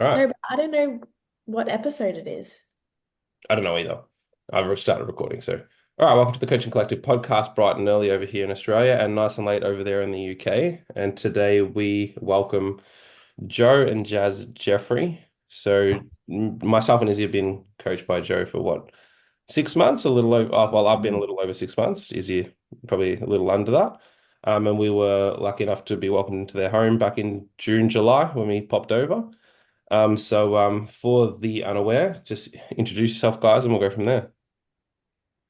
All right. No, but I don't know what episode it is. I don't know either. I've started recording, so. All right, welcome to the Coaching Collective podcast, bright and early over here in Australia and nice and late over there in the UK. And today we welcome Joe and Jeffrey. So myself and Izzy have been coached by Joe for what, 6 months? A little over, well, I've been a Mm. little over 6 months. Izzy probably a little under that. And we were lucky enough to be welcomed into their home back in June, July when we popped over. For the unaware, just introduce yourself, guys, and we'll go from there.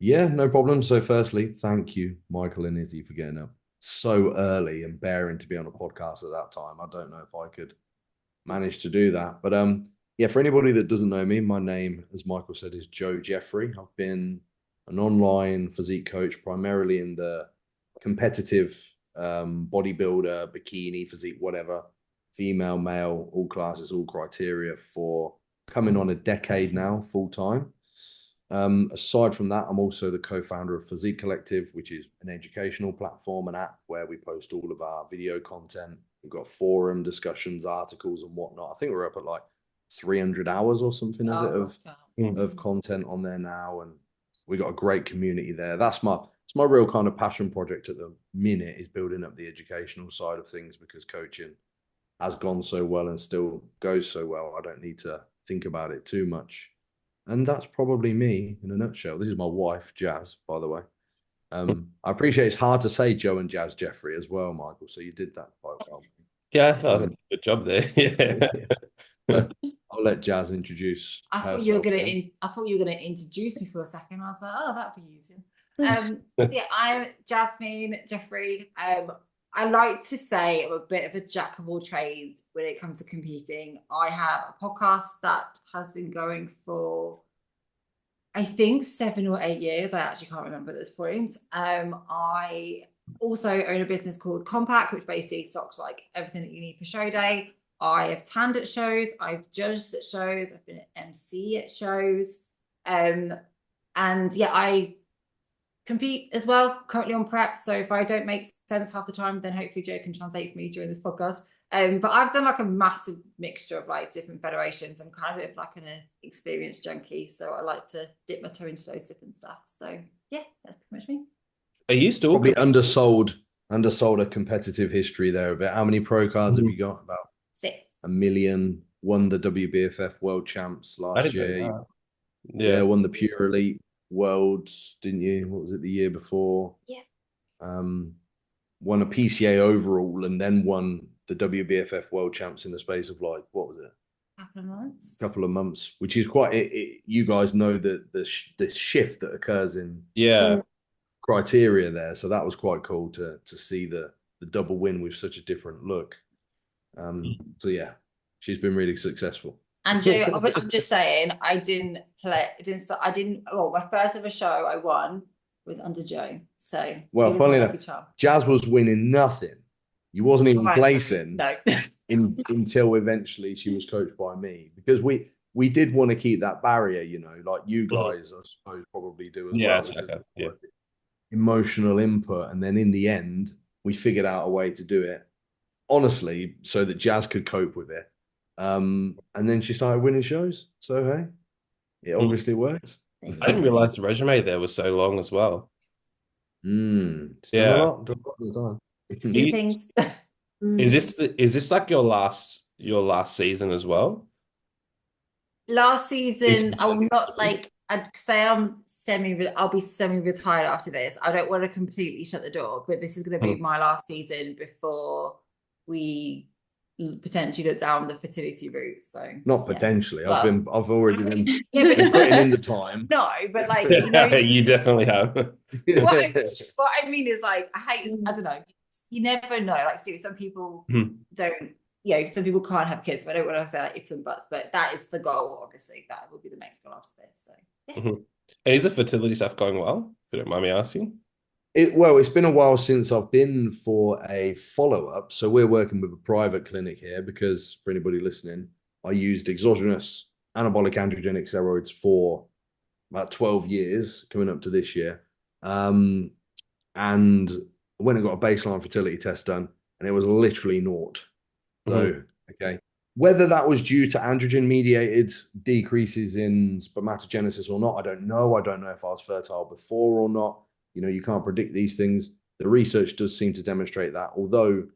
Yeah, no problem. So, firstly, thank you, Michael and Izzy, for getting up so early and bearing to be on a podcast at that time. I don't know if I could manage to do that, but yeah. For anybody that doesn't know me, my name, as Michael said, is Joe Jeffrey. I've been an online physique coach, primarily in the competitive bodybuilder, bikini, physique, whatever, female, male, all classes, all criteria for coming on a decade now, full time. Aside from that, I'm also the co-founder of Physique Collective, which is an educational platform, an app where we post all of our video content. We've got forum discussions, articles, and whatnot. I think we're up at like 300 hours or something of it Oh, of stop. Mm. of content on there now, and we got a great community there. It's my real kind of passion project at the minute, is building up the educational side of things, because coaching has gone so well and still goes so well. I don't need to think about it too much. And that's probably me in a nutshell. This is my wife, Jazz, by the way. I appreciate it's hard to say Joe and Jazz Jeffrey as well, Michael. So you did that quite well. Yeah, I felt like I Um, did a good job there. Yeah. I'll let Jazz introduce I thought you were herself gonna then. I thought you were gonna introduce me for a second. I was like, oh, that'd be easier. Mm. So yeah, I'm Jasmine Jeffrey. I like to say I'm a bit of a jack of all trades when it comes to competing. I have a podcast that has been going for I think 7 or 8 years. I actually can't remember at this point. I also own a business called Compact, which basically stocks like everything that you need for show day. I have tanned at shows, I've judged at shows, I've been at MC at shows. Um, and yeah, I compete as well, currently on prep. So if I don't make sense half the time, then hopefully Joe can translate for me during this podcast. But I've done like a massive mixture of like different federations. I'm kind of a bit of like an experienced junkie. So I like to dip my toe into those different stuff. So yeah, that's pretty much me. Are you still Probably undersold a competitive history there a bit. How many pro cards have Mhm. you got? About Six. a million. Won the WBFF World Champs I last didn't know year. that. Yeah, Yeah. won the Pure Elite Worlds, didn't you? What was it, the year before? Yeah. Um, Won a PCA overall, and then won the WBFF World Champs in the space of like, what was it? Couple of months. Couple of months, which is quite. You guys know the shift that occurs in Yeah. Mm. criteria there, so that was quite cool to see the double win with such a different look. So yeah, she's been really successful. And Joe, I'm just saying, I didn't play, I didn't start, I didn't, oh, my first ever show I won was under Joe. So he Well, was my funnily lucky enough, charm. Jazz was winning nothing. You wasn't even Right. placing No. until eventually she was coached by me, because we did want to keep that barrier, like you Mhm. guys, I suppose, probably do as Yeah, well, that's because fair. there's Yeah. emotional input, and then in the end, we figured out a way to do it honestly so that Jazz could cope with it. And then she started winning shows. So hey, it Mm. obviously works. I didn't realize the resume there was so long as well. It's Yeah. done a lot of the A time. few You, things. Mm. is this like your last season as well? Last In season, I will not competitive? like, I'd say I'll be semi-retired after this. I don't want to completely shut the door, but this is going to be Mhm. my last season before we potentially look down the fertility route. So Not yeah. potentially. Well, I've already yeah, but been putting in the time. no, but like, Yeah, you definitely have. what I mean is like I Mm. don't know. You never know. Like, so some people Mhm. don't. Some people can't have kids. So I don't want to say like ifs and buts, but that is the goal. Obviously, that will be the next goal after this. So yeah. Mhm. And is the fertility stuff going well? If you don't mind me asking. It's been a while since I've been for a follow-up. So we're working with a private clinic here, because for anybody listening, I used exogenous anabolic androgenic steroids for about 12 years, coming up to this year. Um, and went and got a baseline fertility test done, and it was literally naught. Mhm. So, okay, Whether that was due to androgen-mediated decreases in spermatogenesis or not, I don't know. I don't know if I was fertile before or not. You can't predict these things. The research does seem to demonstrate that, although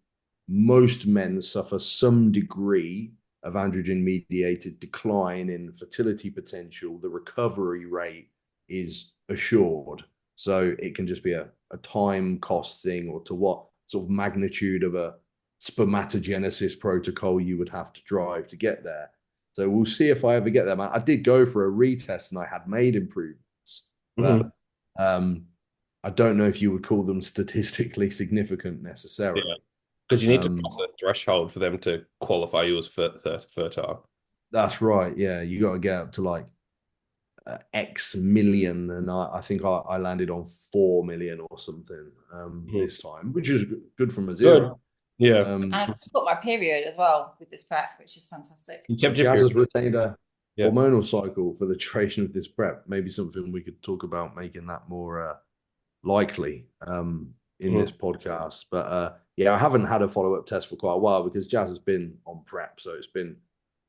most men suffer some degree of androgen-mediated decline in fertility potential, the recovery rate is assured. So it can just be a time cost thing, or to what sort of magnitude of a spermatogenesis protocol you would have to drive to get there. So we'll see if I ever get there, man. I did go for a retest and I had made improvements, but I don't know if you would call them statistically significant necessarily. Yeah. Because you need to cross a threshold for them to qualify you as fertile. That's right. Yeah, you got to get up to like X million, and I think I landed on 4 million or something this time, which is good from a zero. Yeah. And I've got my period as well with this prep, which is fantastic. Jazz has retained a hormonal cycle for the duration of this prep. Maybe something we could talk about, making that more likely in this podcast. But I haven't had a follow-up test for quite a while because Jazz has been on prep, so it's been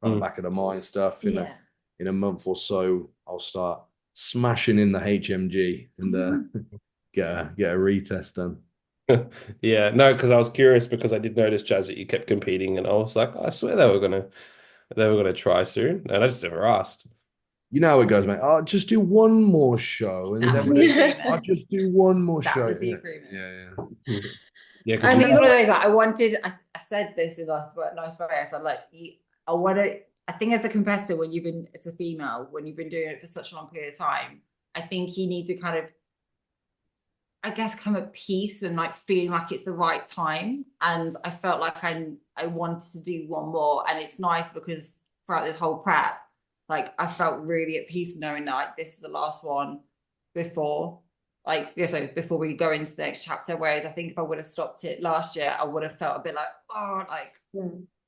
back of the mind stuff. In a month or so, I'll start smashing in the HMG and get a retest done. Yeah, no, because I was curious, because I did notice, Jazz, that you kept competing, and I was like, I swear they were gonna try soon, and I just never asked. You know how it goes, mate. I'll just do one more show, and then I'll just do one more show. That was the agreement. Yeah. Yeah, I mean, it's one of those that I said this in nice way. I said, like, I think as a competitor, as a female, when you've been doing it for such a long period of time, I think you need to kind of, I guess, come at peace and like feeling like it's the right time. And I felt like I wanted to do one more. And it's nice because throughout this whole prep, like I felt really at peace knowing that like this is the last one before we go into the next chapter. Whereas I think if I would have stopped it last year, I would have felt a bit like,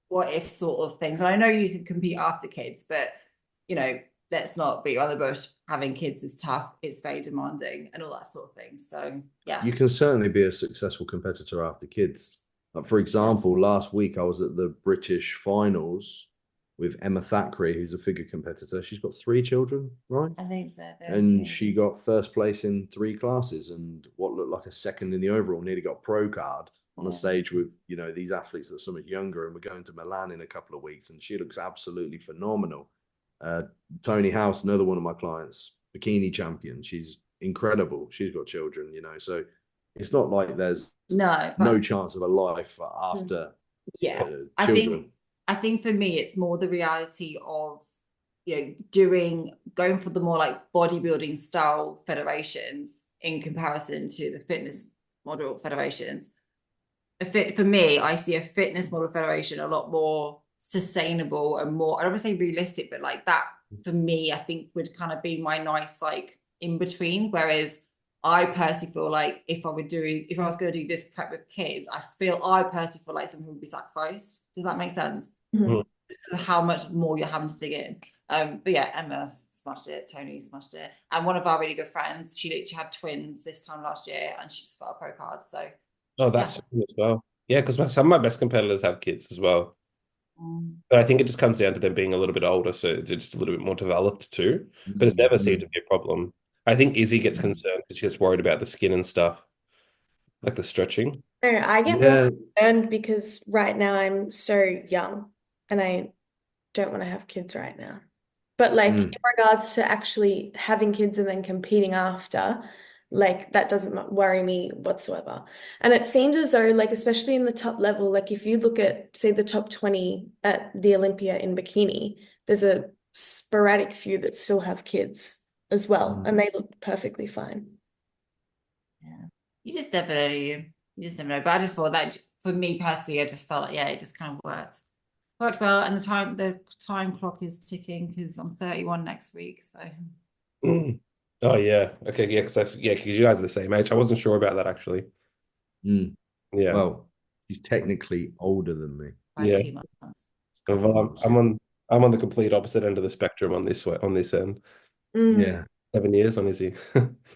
what if sort of things. And I know you can compete after kids, but let's not beat around the bush. Having kids is tough. It's very demanding and all that sort of thing. So yeah. You can certainly be a successful competitor after kids. Like, for example, last week I was at the British finals with Emma Thackeray, who's a figure competitor. She's got 3 children, right? I think so. And she got first place in 3 classes, and what looked like a second in the overall, nearly got pro card on a stage with, these athletes that are so much younger, and we're going to Milan in a couple of weeks, and she looks absolutely phenomenal. Tony House, another one of my clients, bikini champion. She's incredible. She's got children, so it's not like there's no chance of a life after children. I think for me, it's more the reality of, going for the more like bodybuilding style federations in comparison to the fitness model federations. For me, I see a fitness model federation a lot more sustainable and more, I don't want to say realistic, but like that for me, I think would kind of be my nice like in between. Whereas I personally feel like if I was going to do this prep with kids, I personally feel like something would be sacrificed. Does that make sense? How much more you're having to dig in. But yeah, Emma smashed it, Tony smashed it, and one of our really good friends, she literally had twins this time last year, and she just got a pro card. So that's cool as well. Yeah, because some of my best competitors have kids as well. But I think it just comes down to them being a little bit older, so it's just a little bit more developed too. But it's never seemed to be a problem. I think Izzy gets concerned because she gets worried about the skin and stuff, like the stretching. No, I get more concerned because right now I'm so young and I don't want to have kids right now. But like in regards to actually having kids and then competing after, like that doesn't worry me whatsoever. And it seems as though, like, especially in the top level, like if you look at, say, the top 20 at the Olympia in bikini, there's a sporadic few that still have kids as well, and they look perfectly fine. Yeah. You just never know, you just never know. But I just thought that for me personally, I just felt like, it just kind of worked well. And the time clock is ticking because I'm 31 next week. So Oh yeah. Okay, yeah, because you guys are the same age. I wasn't sure about that actually. Yeah. Well, she's technically older than me. By 2 months. Well, I'm on the complete opposite end of the spectrum on this end. Yeah. 7 years on Izzy.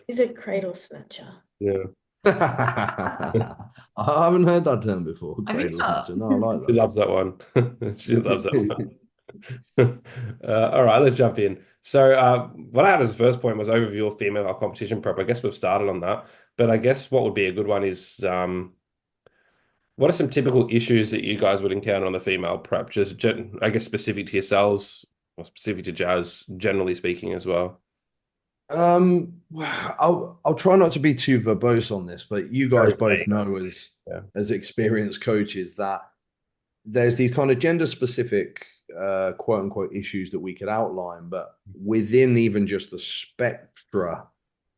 He's a cradle snatcher. Yeah. I haven't heard that term before. I think Cradle not. snatcher. No, I like She that. loves that one. She loves that one. All right, let's jump in. So, what I had as the first point was overview of female competition prep. I guess we've started on that, but I guess what would be a good one is what are some typical issues that you guys would encounter on the female prep? Just, I guess, specific to yourselves or specific to Jazz, generally speaking, as well. I'll try not to be too verbose on this, but you guys Very both vague. know Yeah. as experienced coaches that there's these kind of gender specific quote unquote issues that we could outline, but within even just the spectra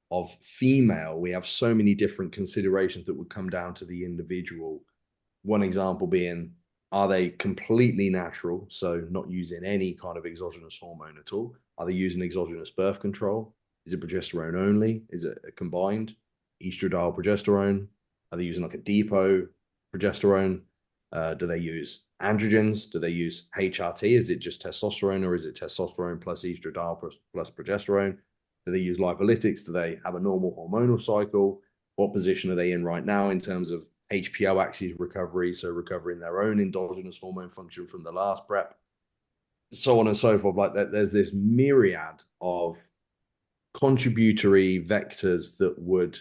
of female, we have so many different considerations that would come down to the individual. One example being, are they completely natural, so not using any kind of exogenous hormone at all? Are they using exogenous birth control? Is it progesterone only? Is it a combined estradiol progesterone? Are they using like a depot progesterone? Do they use androgens? Do they use HRT? Is it just testosterone, or is it testosterone plus estradiol plus progesterone? Do they use lipolytics? Do they have a normal hormonal cycle? What position are they in right now in terms of HPO axis recovery? So recovering their own endogenous hormone function from the last prep, so on and so forth. Like that, there's this myriad of contributory vectors that would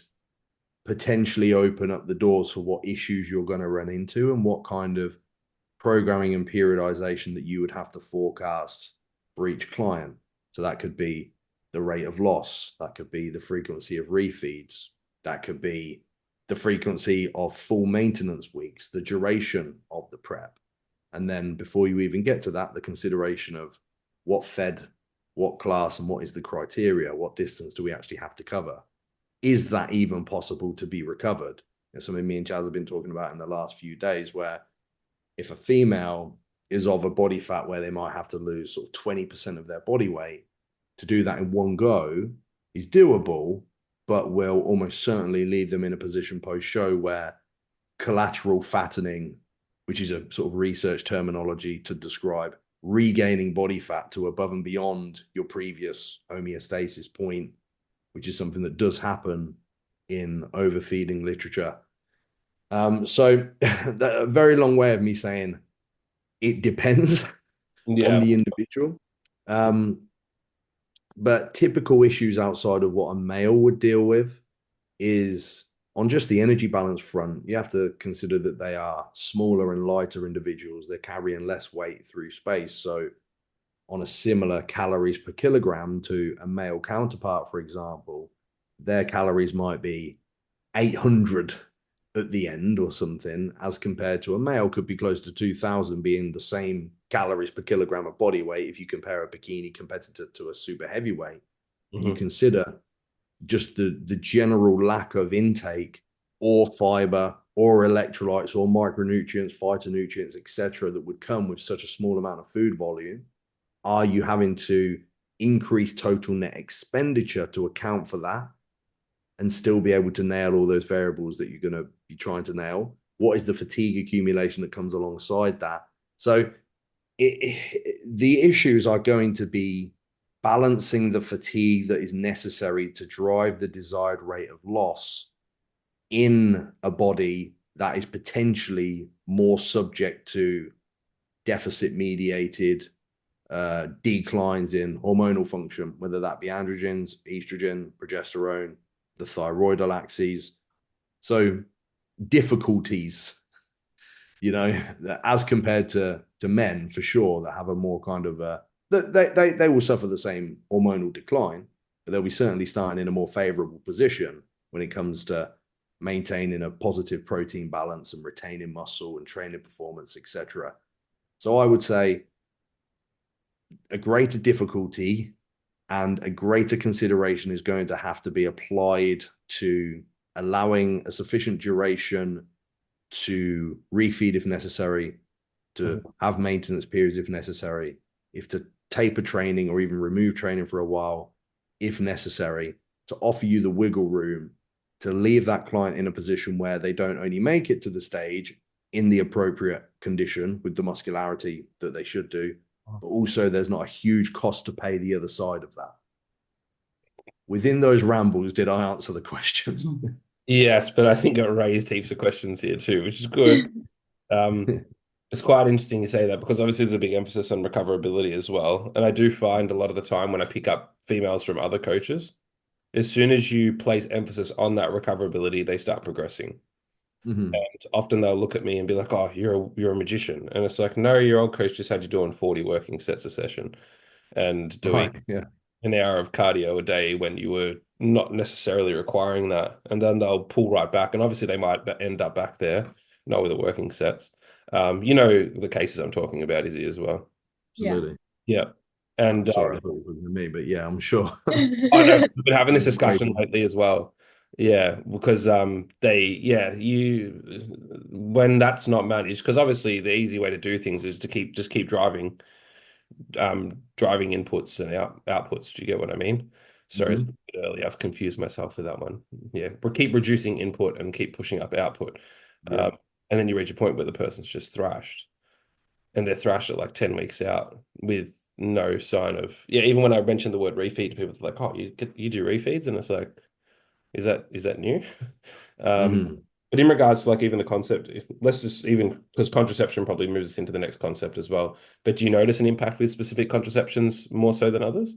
potentially open up the doors for what issues you're going to run into and what kind of programming and periodization that you would have to forecast for each client. So that could be the rate of loss, that could be the frequency of refeeds, that could be the frequency of full maintenance weeks, the duration of the prep. And then before you even get to that, the consideration of what fed, what class, and what is the criteria, what distance do we actually have to cover? Is that even possible to be recovered? Something me and Jazz have been talking about in the last few days, where if a female is of a body fat where they might have to lose sort of 20% of their body weight, to do that in one go is doable, but will almost certainly leave them in a position post-show where collateral fattening, which is a sort of research terminology to describe regaining body fat to above and beyond your previous homeostasis point, which is something that does happen in overfeeding literature. So a very long way of me saying it depends on Yeah. the individual. But typical issues outside of what a male would deal with is on just the energy balance front. You have to consider that they are smaller and lighter individuals. They're carrying less weight through space. So on a similar calories per kilogram to a male counterpart, for example, their calories might be 800 at the end or something, as compared to a male could be close to 2000, being the same calories per kilogram of body weight. If you compare a bikini competitor to a super heavyweight, and you consider just the general lack of intake or fiber or electrolytes or micronutrients, phytonutrients, etc., that would come with such a small amount of food volume, are you having to increase total net expenditure to account for that and still be able to nail all those variables that you're going to be trying to nail? What is the fatigue accumulation that comes alongside that? So the issues are going to be balancing the fatigue that is necessary to drive the desired rate of loss in a body that is potentially more subject to deficit mediated declines in hormonal function, whether that be androgens, estrogen, progesterone, the thyroidal axes. So difficulties, as compared to men, for sure, that have a more kind of they will suffer the same hormonal decline, but they'll be certainly starting in a more favorable position when it comes to maintaining a positive protein balance and retaining muscle and training performance, etc. So I would say a greater difficulty and a greater consideration is going to have to be applied to allowing a sufficient duration to refeed if necessary, to have maintenance periods if necessary, if to taper training or even remove training for a while if necessary, to offer you the wiggle room to leave that client in a position where they don't only make it to the stage in the appropriate condition with the muscularity that they should do, but also there's not a huge cost to pay the other side of that. Within those rambles, did I answer the question? Yes, but I think it raised heaps of questions here too, which is good. Um, it's quite interesting you say that because obviously there's a big emphasis on recoverability as well. And I do find a lot of the time when I pick up females from other coaches, as soon as you place emphasis on that recoverability, they start progressing. Hmm. And often they'll look at me and be like, "Oh, you're a magician," and it's like, "No, your old coach just had you doing 40 working sets a session and doing Right. Yeah. an hour of cardio a day when you were not necessarily requiring that." And then they'll pull right back, and obviously they might end up back there, not with the working sets. You know the cases I'm talking about, Izzy, as well. Yeah. Absolutely. Yeah, Oh, and sorry, I thought you were talking to me, but yeah, I'm sure. I know we've been having this Plenty of discussion people. lately as well. Yeah, because you when that's not managed, because obviously the easy way to do things is to keep driving driving inputs and outputs. Do you get what I mean? Sorry, it's a Hmm. bit early. I've confused myself with that one. Yeah, but keep reducing input and keep pushing up output. Yeah. And then you reach a point where the person's just thrashed and they're thrashed at like 10 weeks out with no sign of, yeah, even when I mentioned the word refeed to people, they're like, "Oh, you do refeeds?" And it's like, is that new? Um, Hmm. but in regards to like even the concept, let's just even because contraception probably moves us into the next concept as well. But do you notice an impact with specific contraceptions more so than others?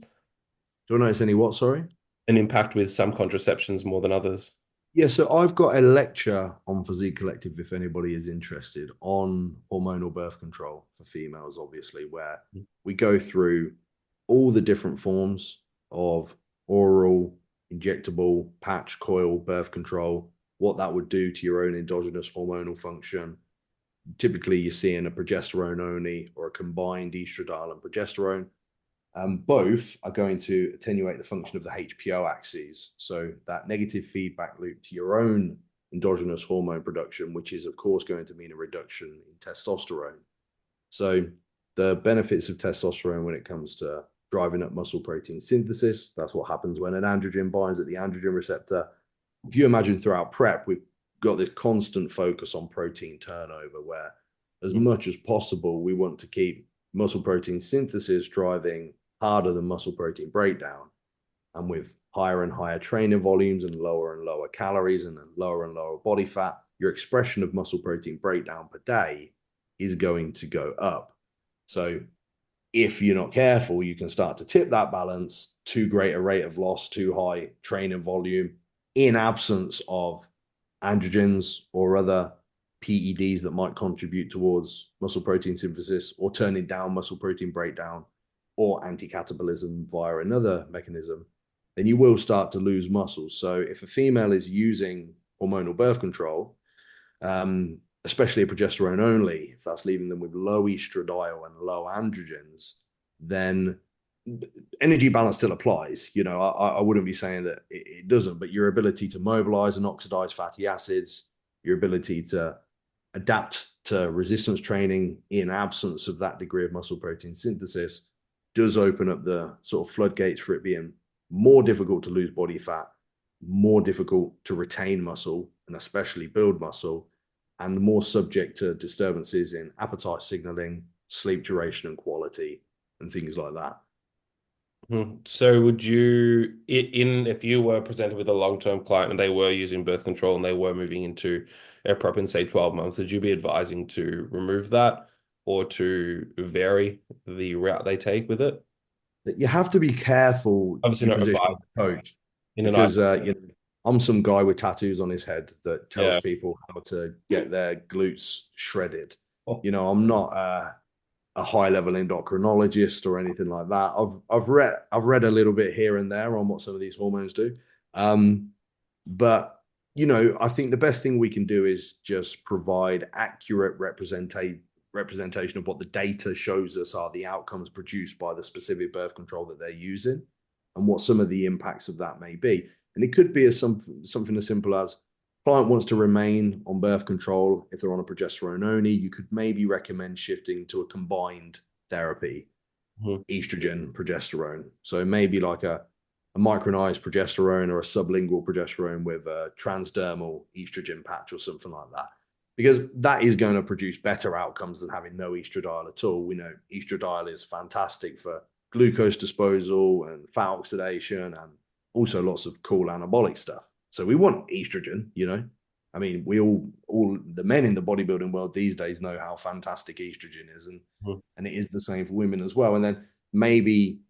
Do I notice any what? Sorry. An impact with some contraceptions more than others? Yeah, so I've got a lecture on Physique Collective if anybody is interested on hormonal birth control for females, obviously, where we go through all the different forms of oral, injectable, patch, coil birth control, what that would do to your own endogenous hormonal function. Typically, you're seeing a progesterone only or a combined estradiol and progesterone. Both are going to attenuate the function of the HPO axes. So that negative feedback loop to your own endogenous hormone production, which is, of course, going to mean a reduction in testosterone. So the benefits of testosterone when it comes to driving up muscle protein synthesis, that's what happens when an androgen binds at the androgen receptor. If you imagine throughout prep, we've got this constant focus on protein turnover where as much as possible, we want to keep muscle protein synthesis driving harder than muscle protein breakdown. And with higher and higher training volumes and lower calories and lower body fat, your expression of muscle protein breakdown per day is going to go up. So if you're not careful, you can start to tip that balance, too great a rate of loss, too high training volume, in absence of androgens or other PEDs that might contribute towards muscle protein synthesis or turning down muscle protein breakdown or anti-catabolism via another mechanism, then you will start to lose muscle. So if a female is using hormonal birth control, especially a progesterone only, if that's leaving them with low estradiol and low androgens, then energy balance still applies. I wouldn't be saying that it doesn't, but your ability to mobilize and oxidize fatty acids, your ability to adapt to resistance training in absence of that degree of muscle protein synthesis does open up the sort of floodgates for it being more difficult to lose body fat, more difficult to retain muscle, and especially build muscle, and more subject to disturbances in appetite signaling, sleep duration and quality, and things like that. So would you, if you were presented with a long-term client and they were using birth control and they were moving into a prep in say 12 months, would you be advising to remove that or to vary the route they take with it? You have to be careful Obviously your not position advise as a coach in an because I'm some guy with tattoos on his head that tells yeah. people how to get their glutes shredded. Oh, I'm not a high level endocrinologist or anything like that. I've read a little bit here and there on what some of these hormones do. But I think the best thing we can do is just provide accurate representation of what the data shows us are the outcomes produced by the specific birth control that they're using and what some of the impacts of that may be. And it could be something as simple as client wants to remain on birth control. If they're on a progesterone only, you could maybe recommend shifting to a combined therapy, mhm. estrogen, progesterone. So maybe like a micronized progesterone or a sublingual progesterone with a transdermal estrogen patch or something like that. Because that is going to produce better outcomes than having no estradiol at all. We know estradiol is fantastic for glucose disposal and fat oxidation and also lots of cool anabolic stuff. So we want estrogen, you know. I mean, we all the men in the bodybuilding world these days know how fantastic estrogen is, and it is the same for women as well. And then maybe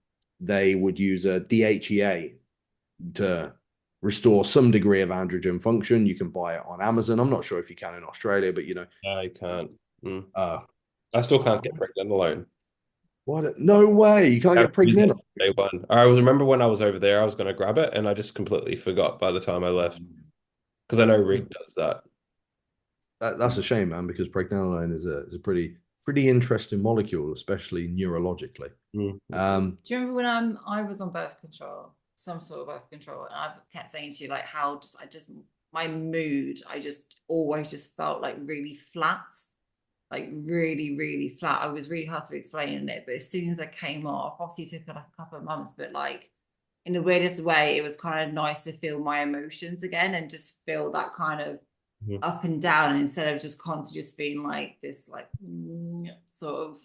they would use a DHEA to restore some degree of androgen function. You can buy it on Amazon. I'm not sure if you can in Australia, but you know, I can't. Mm. uh, I still can't get pregnant alone. what? No way! You can't I get pregnant. Day one. I remember when I was over there, I was going to grab it, and I just completely forgot by the time I left because I know Rick does that. That's a shame, man, because pregnenolone is a pretty interesting molecule, especially neurologically. Mm. Um, Do you remember when I was on birth control, some sort of birth control, and I kept saying to you like how my mood, I just always just felt like really flat, like really, really flat. I was really hard to explain it, but as soon as I came off, obviously it took like a couple of months, but like in the weirdest way, it was kind of nice to feel my emotions again and just feel that kind of up and down, and instead of just constantly just being like this like sort of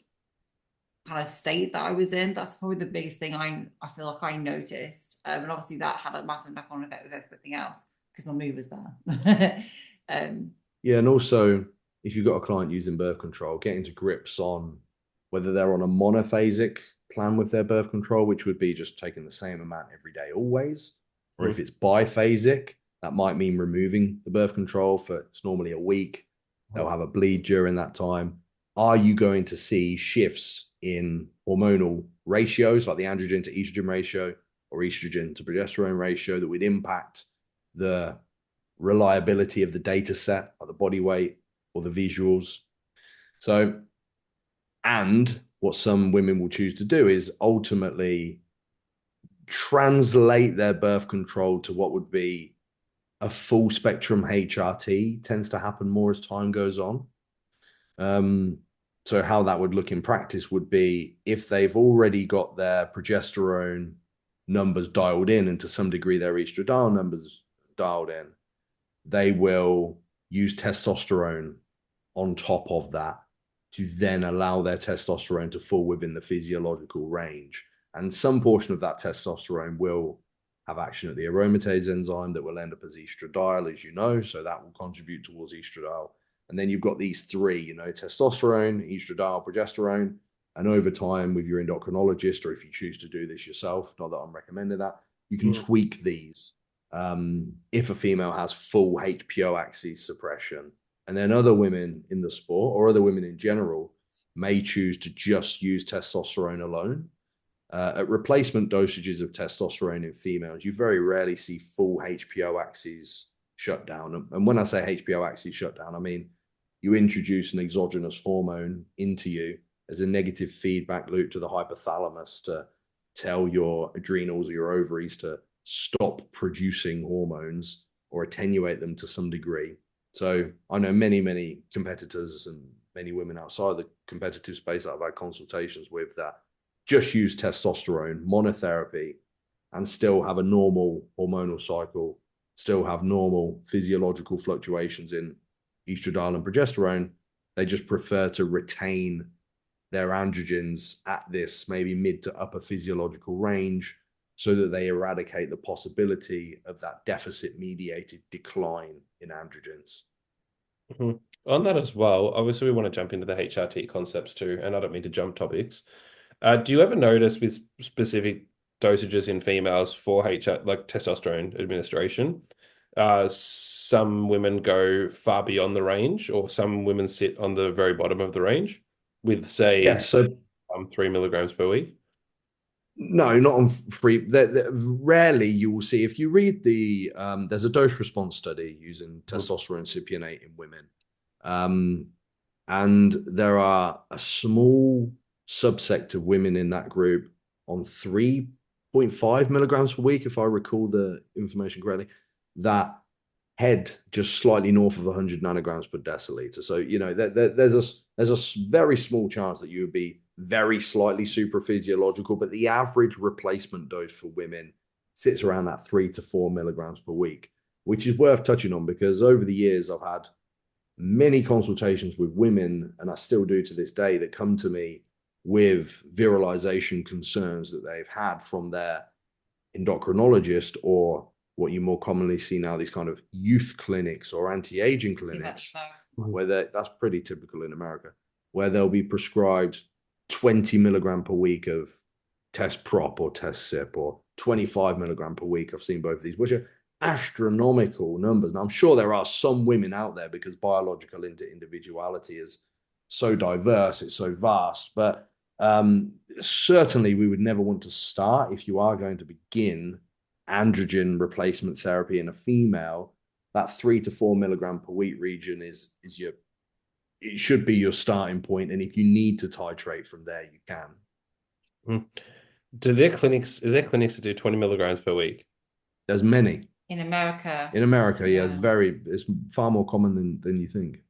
kind of state that I was in. That's probably the biggest thing I feel like I noticed, and obviously that had a massive knock-on effect with everything else because my mood was bad. yeah, and also if you've got a client using birth control, getting to grips on whether they're on a monophasic plan with their birth control, which would be just taking the same amount every day always, or if it's biphasic, that might mean removing the birth control for it's normally a week. They'll have a bleed during that time. Are you going to see shifts in hormonal ratios like the androgen to estrogen ratio or estrogen to progesterone ratio that would impact the reliability of the data set, like the body weight or the visuals? So, and what some women will choose to do is ultimately translate their birth control to what would be a full spectrum HRT. Tends to happen more as time goes on. So how that would look in practice would be if they've already got their progesterone numbers dialed in and to some degree their estradiol numbers dialed in, they will use testosterone on top of that to then allow their testosterone to fall within the physiological range. And some portion of that testosterone will have action at the aromatase enzyme that will end up as estradiol, as you know, so that will contribute towards estradiol. And then you've got these three, you know, testosterone, estradiol, progesterone. And over time with your endocrinologist, or if you choose to do this yourself, not that I'm recommending that, you can tweak these. If a female has full HPO axis suppression, and then other women in the sport or other women in general may choose to just use testosterone alone. At replacement dosages of testosterone in females, you very rarely see full HPO axis shutdown. And when I say HPO axis shutdown, I mean you introduce an exogenous hormone into you as a negative feedback loop to the hypothalamus to tell your adrenals or your ovaries to stop producing hormones or attenuate them to some degree. So I know many competitors and many women outside the competitive space that I've had consultations with that just use testosterone monotherapy and still have a normal hormonal cycle, still have normal physiological fluctuations in estradiol and progesterone. They just prefer to retain their androgens at this maybe mid to upper physiological range so that they eradicate the possibility of that deficit mediated decline in androgens. Mm-hmm. On that as well, obviously we want to jump into the HRT concepts too, and I don't mean to jump topics. Do you ever notice with specific dosages in females for like testosterone administration, some women go far beyond the range, or some women sit on the very bottom of the range with, say, so 3 milligrams per week? No, not on free. Rarely you will see, if you read the, there's a dose response study using testosterone cypionate in women. And there are a small subsect of women in that group on 3.5 milligrams per week, if I recall the information correctly, that head just slightly north of 100 nanograms per deciliter. So, you know, there's a very small chance that you would be very slightly supraphysiological, but the average replacement dose for women sits around that 3 to 4 milligrams per week, which is worth touching on because over the years I've had many consultations with women, and I still do to this day, that come to me with virilization concerns that they've had from their endocrinologist or what you more commonly see now, these kind of youth clinics or anti-aging Very clinics, much so. where that's pretty typical in America, where they'll be prescribed 20 milligram per week of test prop or test sip, or 25 milligram per week. I've seen both of these, which are astronomical numbers. And I'm sure there are some women out there, because biological individuality is so diverse, it's so vast. But certainly we would never want to start, if you are going to begin androgen replacement therapy in a female, that 3 to 4 milligram per week region is your, it should be your starting point. And if you need to titrate from there, you can. Is there clinics that do 20 milligrams per week? There's many. In America. In America, yeah, it's far more common than you think.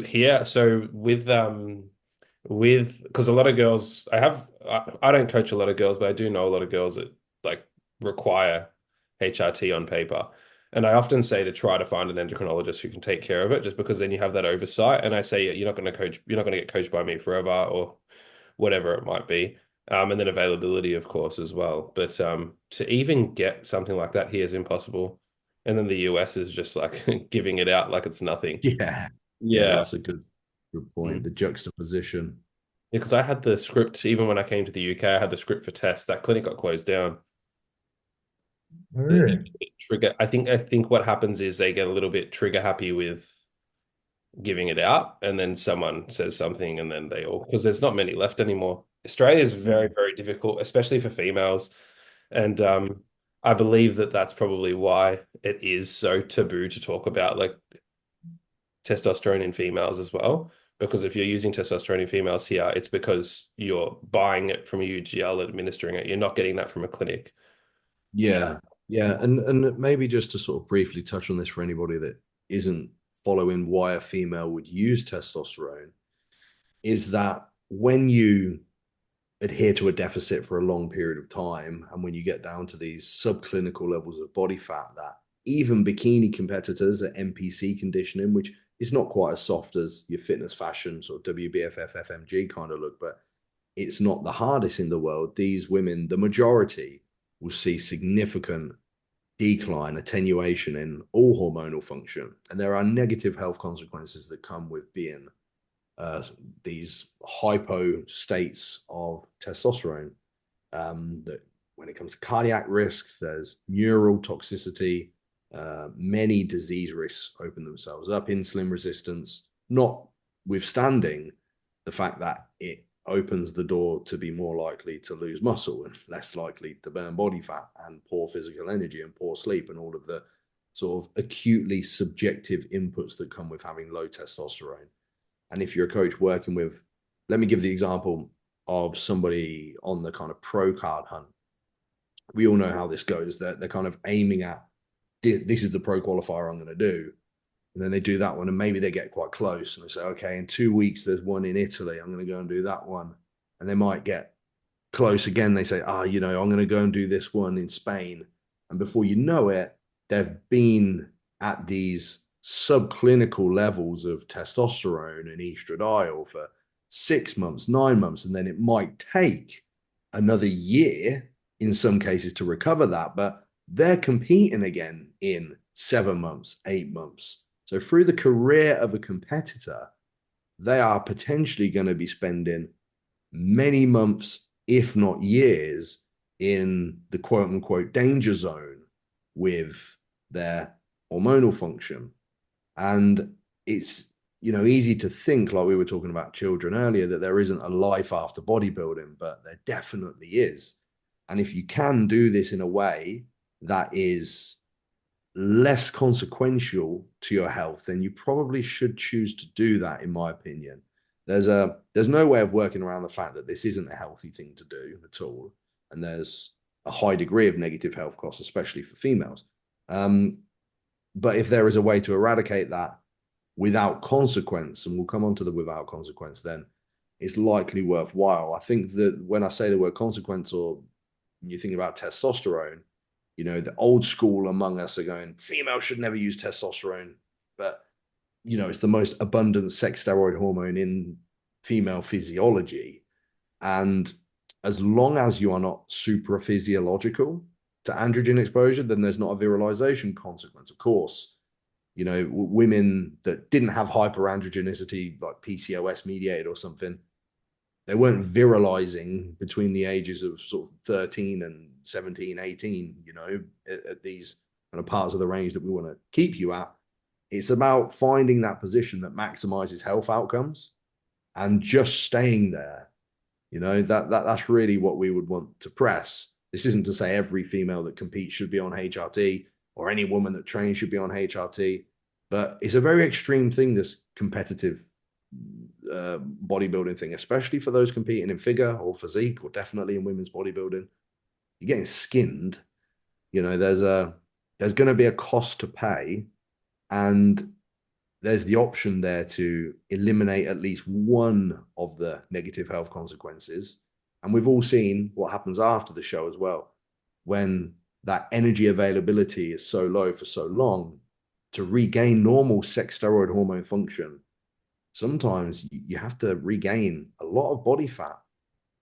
Here, so with because a lot of girls, I don't coach a lot of girls, but I do know a lot of girls that like require HRT on paper. And I often say to try to find an endocrinologist who can take care of it, just because then you have that oversight. And I say you're not going to get coached by me forever, or whatever it might be. And then availability, of course, as well. But to even get something like that here is impossible. And then the US is just like giving it out like it's nothing. Yeah. Yeah. That's a good point. The juxtaposition. Yeah, because I had the script, even when I came to the UK, I had the script for tests. That clinic got closed down. Really? Trigger. I think what happens is they get a little bit trigger happy with giving it out, and then someone says something, and then they all, because there's not many left anymore. Australia is very, very difficult, especially for females, and I believe that that's probably why it is so taboo to talk about like testosterone in females as well. Because if you're using testosterone in females here, it's because you're buying it from a UGL and administering it. You're not getting that from a clinic. Yeah. Yeah. And maybe just to sort of briefly touch on this for anybody that isn't following why a female would use testosterone, is that when you adhere to a deficit for a long period of time, and when you get down to these subclinical levels of body fat, that even bikini competitors at NPC conditioning, which is not quite as soft as your fitness fashion sort of WBFF FMG kind of look, but it's not the hardest in the world. These women, the majority, will see significant decline, attenuation in all hormonal function. And there are negative health consequences that come with being these hypo states of testosterone. That when it comes to cardiac risks, there's neural toxicity, many disease risks open themselves up, insulin resistance, notwithstanding the fact that it opens the door to be more likely to lose muscle and less likely to burn body fat, and poor physical energy and poor sleep, and all of the sort of acutely subjective inputs that come with having low testosterone. And if you're a coach working with, let me give the example of somebody on the kind of pro card hunt. We all know how this goes. They're kind of aiming at, this is the pro qualifier I'm going to do. And then they do that one, and maybe they get quite close, and they say, okay, in 2 weeks, there's one in Italy. I'm going to go and do that one. And they might get close again. They say, I'm going to go and do this one in Spain. And before you know it, they've been at these subclinical levels of testosterone and estradiol for 6 months, 9 months, and then it might take another year in some cases to recover that, but they're competing again in 7 months, 8 months. So through the career of a competitor, they are potentially going to be spending many months, if not years, in the quote unquote danger zone with their hormonal function. And it's, easy to think, like we were talking about children earlier, that there isn't a life after bodybuilding, but there definitely is. And if you can do this in a way that is less consequential to your health, then you probably should choose to do that, in my opinion. There's no way of working around the fact that this isn't a healthy thing to do at all. And there's a high degree of negative health costs, especially for females. But if there is a way to eradicate that without consequence, and we'll come on to the without consequence, then it's likely worthwhile. I think that when I say the word consequence, or you think about testosterone, the old school among us are going, females should never use testosterone. But, it's the most abundant sex steroid hormone in female physiology. And as long as you are not super physiological, to androgen exposure, then there's not a virilization consequence. Of course, you know, women that didn't have hyperandrogenicity, like PCOS mediated or something, they weren't virilizing between the ages of sort of 13 and 17, 18, you know, at these kind of parts of the range that we want to keep you at. It's about finding that position that maximizes health outcomes and just staying there. You know, that's really what we would want to press. This isn't to say every female that competes should be on HRT or any woman that trains should be on HRT, but it's a very extreme thing, this competitive bodybuilding thing, especially for those competing in figure or physique, or definitely in women's bodybuilding. You're getting skinned. You know, there's going to be a cost to pay, and there's the option there to eliminate at least one of the negative health consequences. And we've all seen what happens after the show as well, when that energy availability is so low for so long. To regain normal sex steroid hormone function, sometimes you have to regain a lot of body fat.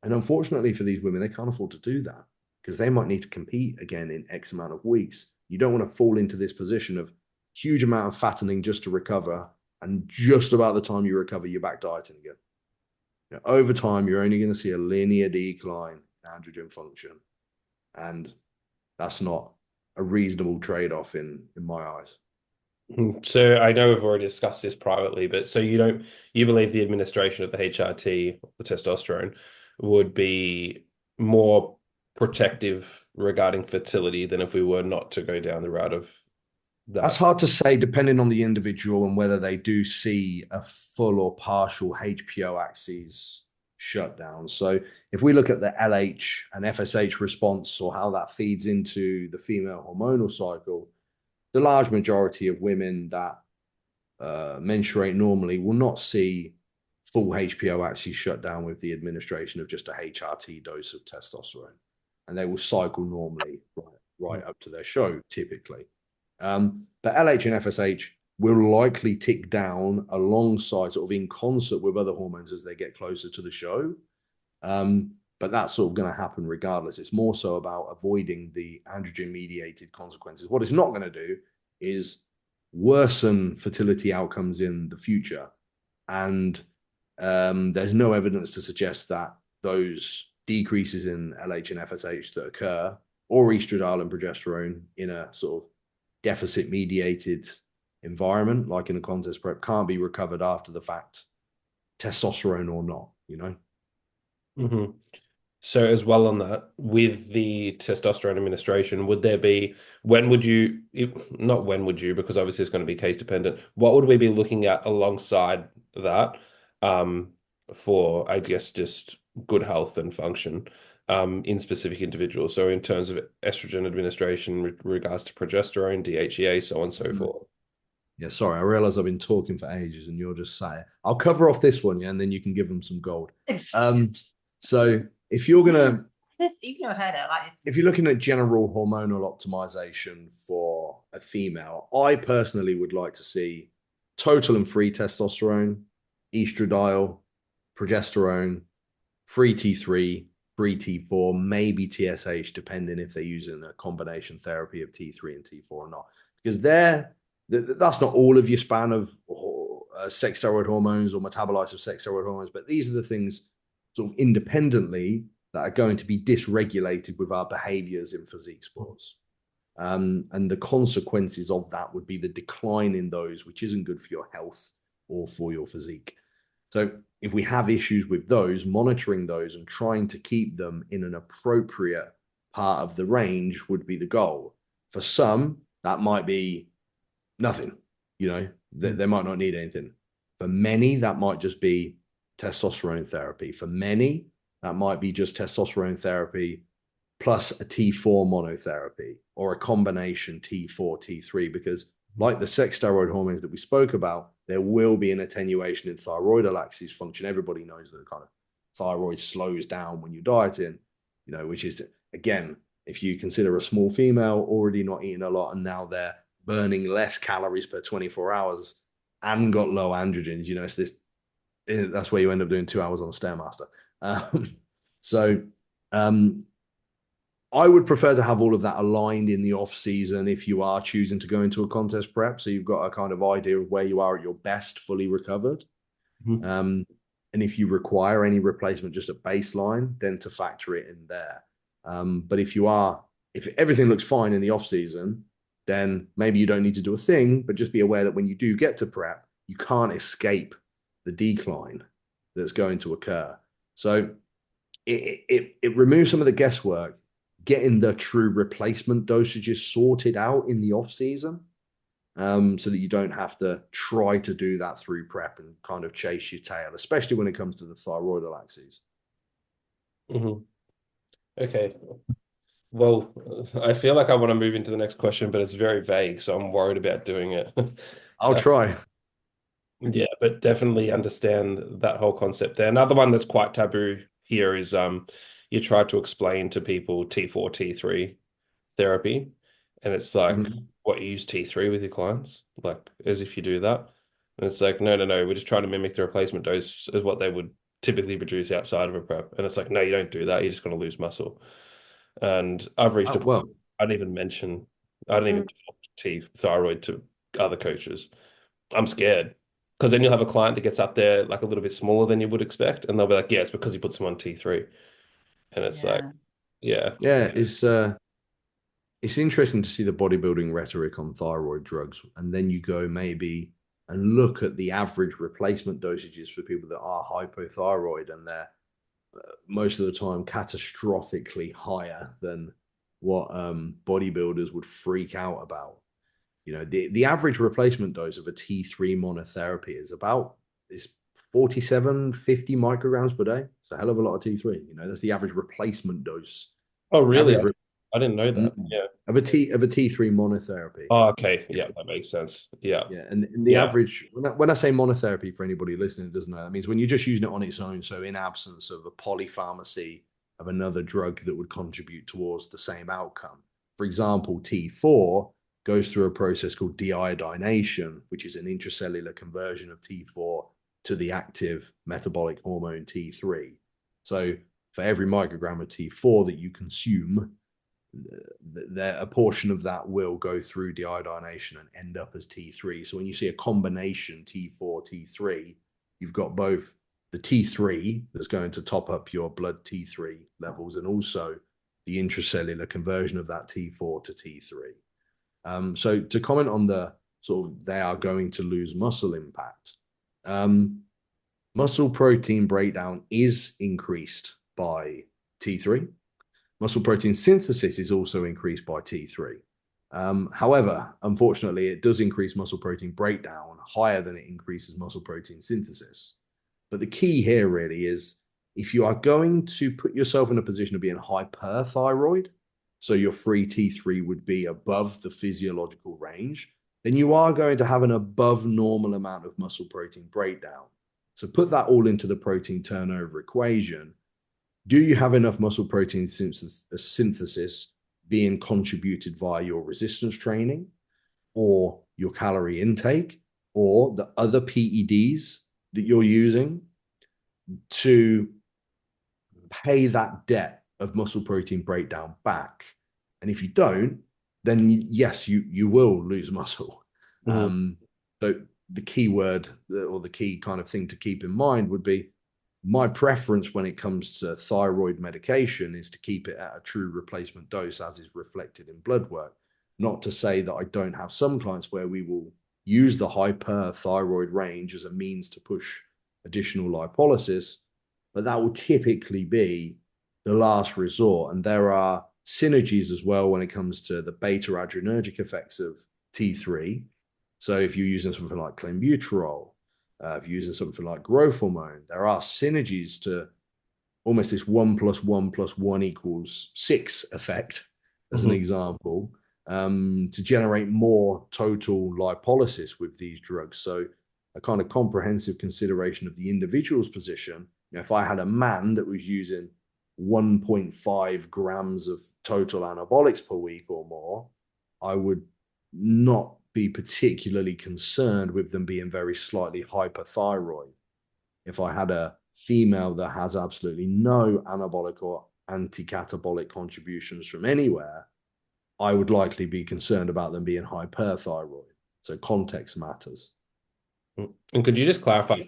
And unfortunately for these women, they can't afford to do that because they might need to compete again in X amount of weeks. You don't want to fall into this position of huge amount of fattening just to recover, and just about the time you recover, you're back dieting again. You know, over time, you're only going to see a linear decline in androgen function, and that's not a reasonable trade-off in my eyes. So I know we've already discussed this privately, but so you believe the administration of the HRT, the testosterone, would be more protective regarding fertility than if we were not to go down the route of that? That's hard to say, depending on the individual and whether they do see a full or partial HPO axis shutdown. So if we look at the LH and FSH response, or how that feeds into the female hormonal cycle, the large majority of women that menstruate normally will not see full HPO axis shut down with the administration of just a HRT dose of testosterone. And they will cycle normally right up to their show, typically. But LH and FSH will likely tick down alongside, sort of in concert with other hormones as they get closer to the show. But that's sort of going to happen regardless. It's more so about avoiding the androgen-mediated consequences. What it's not going to do is worsen fertility outcomes in the future. And there's no evidence to suggest that those decreases in LH and FSH that occur, or estradiol and progesterone, in a sort of deficit-mediated environment, like in a contest prep, can't be recovered after the fact, testosterone or not, you know? Mm-hmm. So as well on that, with the testosterone administration, would there be, not when would you, because obviously it's going to be case dependent, what would we be looking at alongside that for, I guess, just good health and function in specific individuals? So in terms of estrogen administration with regards to progesterone, DHEA, so on and so forth. Yeah, sorry, I realize I've been talking for ages and you're just saying, I'll cover off this one, yeah, and then you can give them some gold. So if you're gonna, if you're looking at general hormonal optimization for a female, I personally would like to see total and free testosterone, estradiol, progesterone, free T3, free T4, maybe TSH, depending if they're using a combination therapy of T3 and T4 or not, because that's not all of your span of sex steroid hormones or metabolites of sex steroid hormones, but these are the things sort of independently that are going to be dysregulated with our behaviors in physique sports. And the consequences of that would be the decline in those, which isn't good for your health or for your physique. So if we have issues with those, monitoring those and trying to keep them in an appropriate part of the range would be the goal. For some, that might be nothing, you know, they might not need anything. For many, that might just be testosterone therapy. For many, that might be just testosterone therapy plus a T4 monotherapy, or a combination T4, T3, because like the sex steroid hormones that we spoke about, there will be an attenuation in thyroidal axis function. Everybody knows that kind of thyroid slows down when you're dieting, you know, which is, again, if you consider a small female already not eating a lot and now they're burning less calories per 24 hours and got low androgens, you know, it's this, that's where you end up doing 2 hours on a Stairmaster. I would prefer to have all of that aligned in the off season if you are choosing to go into a contest prep. So you've got a kind of idea of where you are at your best, fully recovered. Mhm. And if you require any replacement just at baseline, then to factor it in there. But if everything looks fine in the off season, then maybe you don't need to do a thing, but just be aware that when you do get to prep, you can't escape the decline that's going to occur. So it removes some of the guesswork, getting the true replacement dosages sorted out in the off season, so that you don't have to try to do that through prep and kind of chase your tail, especially when it comes to the thyroidal axes. Mhm. Okay. Well, I feel like I want to move into the next question, but it's very vague, so I'm worried about doing it. I'll try. Yeah, but definitely understand that whole concept there. Another one that's quite taboo here is you try to explain to people T4, T3 therapy, and it's like, Mhm. what, you use T3 with your clients? Like, as if you do that. And it's like, no, no, no, we're just trying to mimic the replacement dose as what they would typically produce outside of a prep. And it's like, no, you don't do that. You're just going to lose muscle. And I've reached Oh, a point well, I don't even Mm. talk thyroid to other coaches. I'm scared because then you'll have a client that gets up there like a little bit smaller than you would expect, and they'll be like, "Yeah, it's because you put some on T3," and it's like, Yeah. yeah, yeah, it's interesting to see the bodybuilding rhetoric on thyroid drugs, and then you go maybe and look at the average replacement dosages for people that are hypothyroid, and they're most of the time catastrophically higher than what bodybuilders would freak out about. You know, the average replacement dose of a T3 monotherapy is 47, 50 micrograms per day. It's a hell of a lot of T3. You know, that's the average replacement dose. Oh, The really? average I didn't know that. Yeah. of a T3 monotherapy. Oh, okay. Yeah, that makes sense. Yeah. Yeah, and the Yeah. average when I say monotherapy for anybody listening that doesn't know, that means when you're just using it on its own, so in absence of a polypharmacy of another drug that would contribute towards the same outcome. For example, T4 goes through a process called deiodination, which is an intracellular conversion of T4 to the active metabolic hormone T3. So for every microgram of T4 that you consume, a portion of that will go through deiodination and end up as T3. So when you see a combination T4, T3, you've got both the T3 that's going to top up your blood T3 levels and also the intracellular conversion of that T4 to T3. So to comment on the sort of they are going to lose muscle impact, muscle protein breakdown is increased by T3. Muscle protein synthesis is also increased by T3. However, unfortunately, it does increase muscle protein breakdown higher than it increases muscle protein synthesis. But the key here really is if you are going to put yourself in a position of being hyperthyroid, so your free T3 would be above the physiological range, then you are going to have an above normal amount of muscle protein breakdown. So put that all into the protein turnover equation. Do you have enough muscle protein synthesis being contributed via your resistance training or your calorie intake or the other PEDs that you're using to pay that debt of muscle protein breakdown back? And if you don't, then yes, you will lose muscle. Mhm. So the key word or the key kind of thing to keep in mind would be my preference when it comes to thyroid medication is to keep it at a true replacement dose as is reflected in blood work. Not to say that I don't have some clients where we will use the hyperthyroid range as a means to push additional lipolysis, but that will typically be the last resort. And there are synergies as well when it comes to the beta adrenergic effects of T3. So if you're using something like clenbuterol, if you're using something like growth hormone, there are synergies to almost this 1 + 1 + 1 = 6 effect, as an Mhm. example, to generate more total lipolysis with these drugs. So a kind of comprehensive consideration of the individual's position. You know, if I had a man that was using 1.5 grams of total anabolics per week or more, I would not be particularly concerned with them being very slightly hyperthyroid. If I had a female that has absolutely no anabolic or anti-catabolic contributions from anywhere, I would likely be concerned about them being hyperthyroid. So context matters. And could you just clarify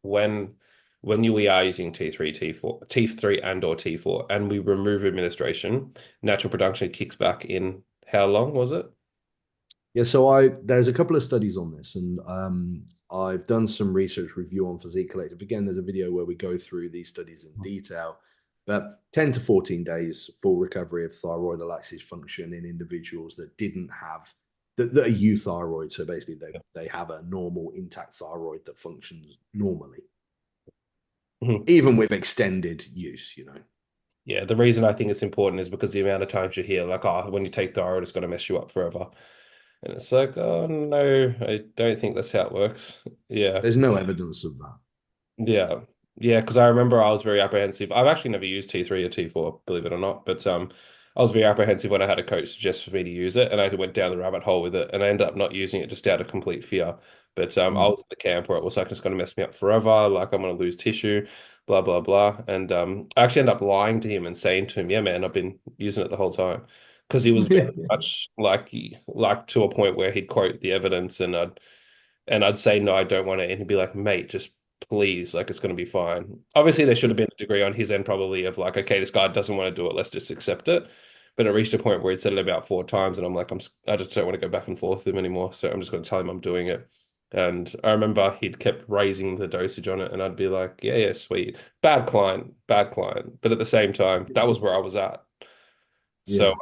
when we are using T3, T4, T3 and or T4, and we remove administration, natural production kicks back in how long was it? Yeah, so there's a couple of studies on this, and I've done some research review on Physique Collective. Again, there's a video where we go through these studies in detail. But 10 to 14 days full recovery of thyroidal axis function in individuals that didn't have that are euthyroid. So basically, they have a normal intact thyroid that functions normally, even with extended use. Yeah, the reason I think it's important is because the amount of times you hear like, oh, when you take thyroid, it's going to mess you up forever. And it's like, oh no, I don't think that's how it works. Yeah. There's no evidence of that. Yeah. Yeah, because I remember I was very apprehensive. I've actually never used T3 or T4, believe it or not, but I was very apprehensive when I had a coach suggest for me to use it, and I went down the rabbit hole with it, and I ended up not using it just out of complete fear. But I was in the camp where it was like it's going to mess me up forever, like I'm going to lose tissue, blah blah blah. And I actually ended up lying to him and saying to him, "Yeah, man, I've been using it the whole time," because he was very much like to a point where he'd quote the evidence, and I'd say no, I don't want it, and he'd be like, "Mate, just." Please, like it's going to be fine. Obviously, there should have been a degree on his end, probably of like, okay, this guy doesn't want to do it. Let's just accept it. But it reached a point where he'd said it about 4 times, and I'm like, I just don't want to go back and forth with him anymore. So I'm just going to tell him I'm doing it. And I remember he'd kept raising the dosage on it, and I'd be like, yeah, yeah, sweet. Bad client, bad client. But at the same time, that was where I was at. So Yeah.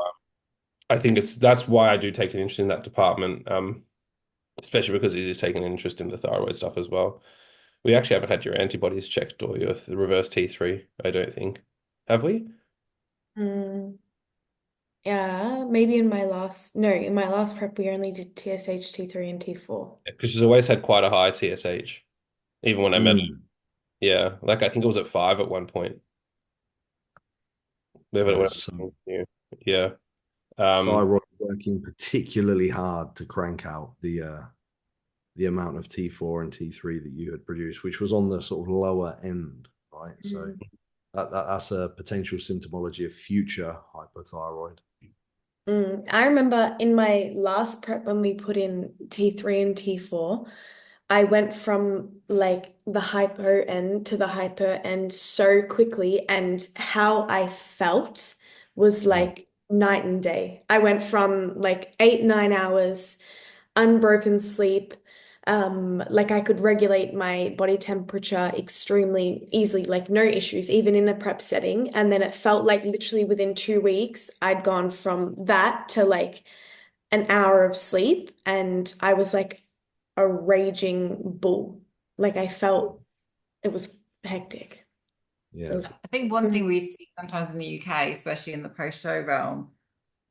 I think that's why I do take an interest in that department, especially because he's just taking an interest in the thyroid stuff as well. We actually haven't had your antibodies checked or your reverse T3, I don't think. Have we? Yeah, maybe in my last prep we only did TSH, T3 and T4. Because she's always had quite a high TSH, even when I met her. Yeah, like I think it was at 5 at one point. Yeah, so Yeah. thyroid working particularly hard to crank out the amount of T4 and T3 that you had produced, which was on the sort of lower end, right? So that's a potential symptomology of future hypothyroid. I remember in my last prep when we put in T3 and T4, I went from like the hypo end to the hyper end so quickly, and how I felt was like night and day. I went from like 8, 9 hours unbroken sleep. Like I could regulate my body temperature extremely easily, like no issues, even in a prep setting. And then it felt like literally within 2 weeks, I'd gone from that to like an hour of sleep, and I was like a raging bull. Like I felt it was hectic. Yeah. I think one thing we see sometimes in the UK, especially in the post-show realm,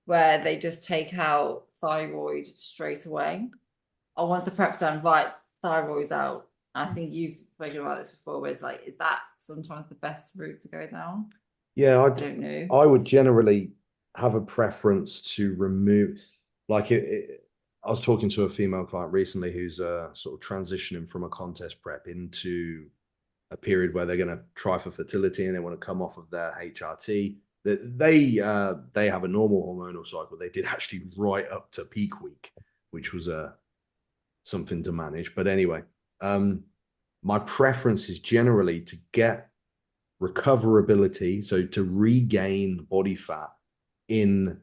where they just take out thyroid straight away. I want the prep done, right, thyroid's out. I think you've spoken about this before, where it's like, is that sometimes the best route to go down? Yeah, I don't know. I would generally have a preference to remove, like I was talking to a female client recently who's sort of transitioning from a contest prep into a period where they're going to try for fertility and they want to come off of their HRT. They have a normal hormonal cycle. They did actually right up to peak week, which was something to manage. But anyway, my preference is generally to get recoverability, so to regain body fat in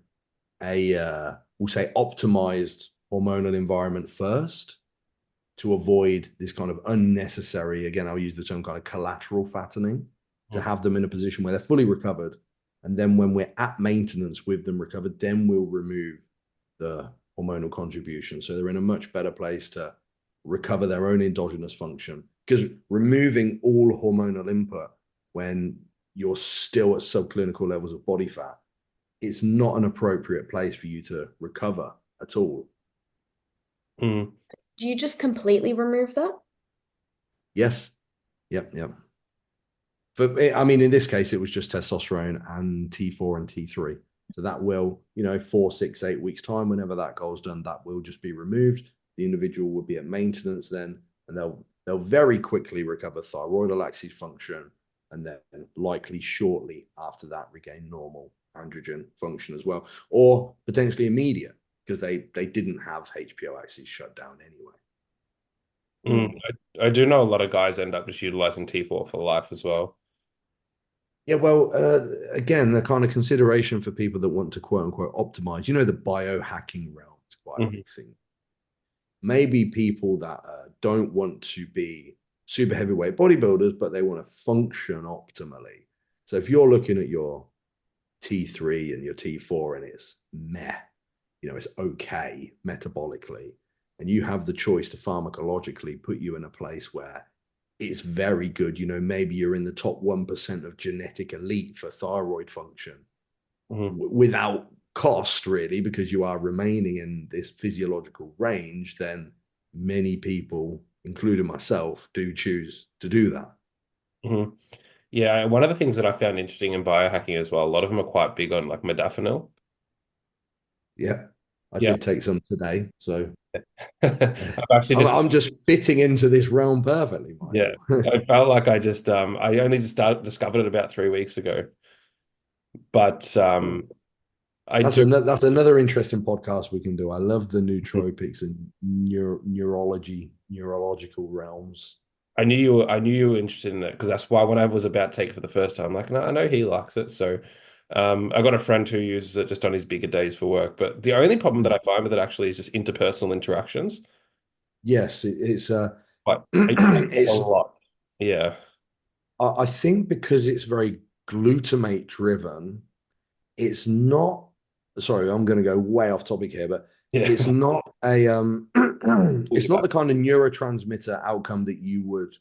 a we'll say optimized hormonal environment first, to avoid this kind of unnecessary, again, I'll use the term kind of collateral fattening, to have them in a position where they're fully recovered. And then when we're at maintenance with them recovered, then we'll remove the hormonal contribution. So they're in a much better place to recover their own endogenous function. Because removing all hormonal input when you're still at subclinical levels of body fat, it's not an appropriate place for you to recover at all. Do you just completely remove that? Yes. Yep. But I mean, in this case, it was just testosterone and T4 and T3. So that will, 4, 6, 8 weeks time, whenever that goal's done, that will just be removed. The individual will be at maintenance then, and they'll very quickly recover thyroidal axis function, and then likely shortly after that regain normal androgen function as well, or potentially immediate because they didn't have HPO axes shut down anyway. I do know a lot of guys end up just utilizing T4 for life as well. Yeah, well, again, the kind of consideration for people that want to quote unquote optimize, the biohacking realm is quite a Mhm. big thing. Maybe people that don't want to be super heavyweight bodybuilders, but they want to function optimally. So if you're looking at your T3 and your T4 and it's meh, it's okay metabolically, and you have the choice to pharmacologically put you in a place where it's very good, maybe you're in the top 1% of genetic elite for thyroid function without cost, really, because you are remaining in this physiological range, then many people, including myself, do choose to do that. Mm-hmm. Yeah, one of the things that I found interesting in biohacking as well, a lot of them are quite big on like modafinil. Yeah, I Yeah. did take some today, so I've actually just I'm just fitting into this realm perfectly, yeah, Michael. I felt like I only just discovered it about 3 weeks ago. But I do That's another interesting podcast we can do. I love the nootropics and neurological realms. I knew you were interested in it because that's why when I was about to take it for the first time, like, no, I know he likes it. So I got a friend who uses it just on his bigger days for work. But the only problem that I find with it actually is just interpersonal interactions. Yes, Like I use it a it's lot. Yeah. I think because it's very glutamate driven, it's not, sorry, I'm going to go way off topic here, but Yeah. it's not a it's not the kind of neurotransmitter outcome that you would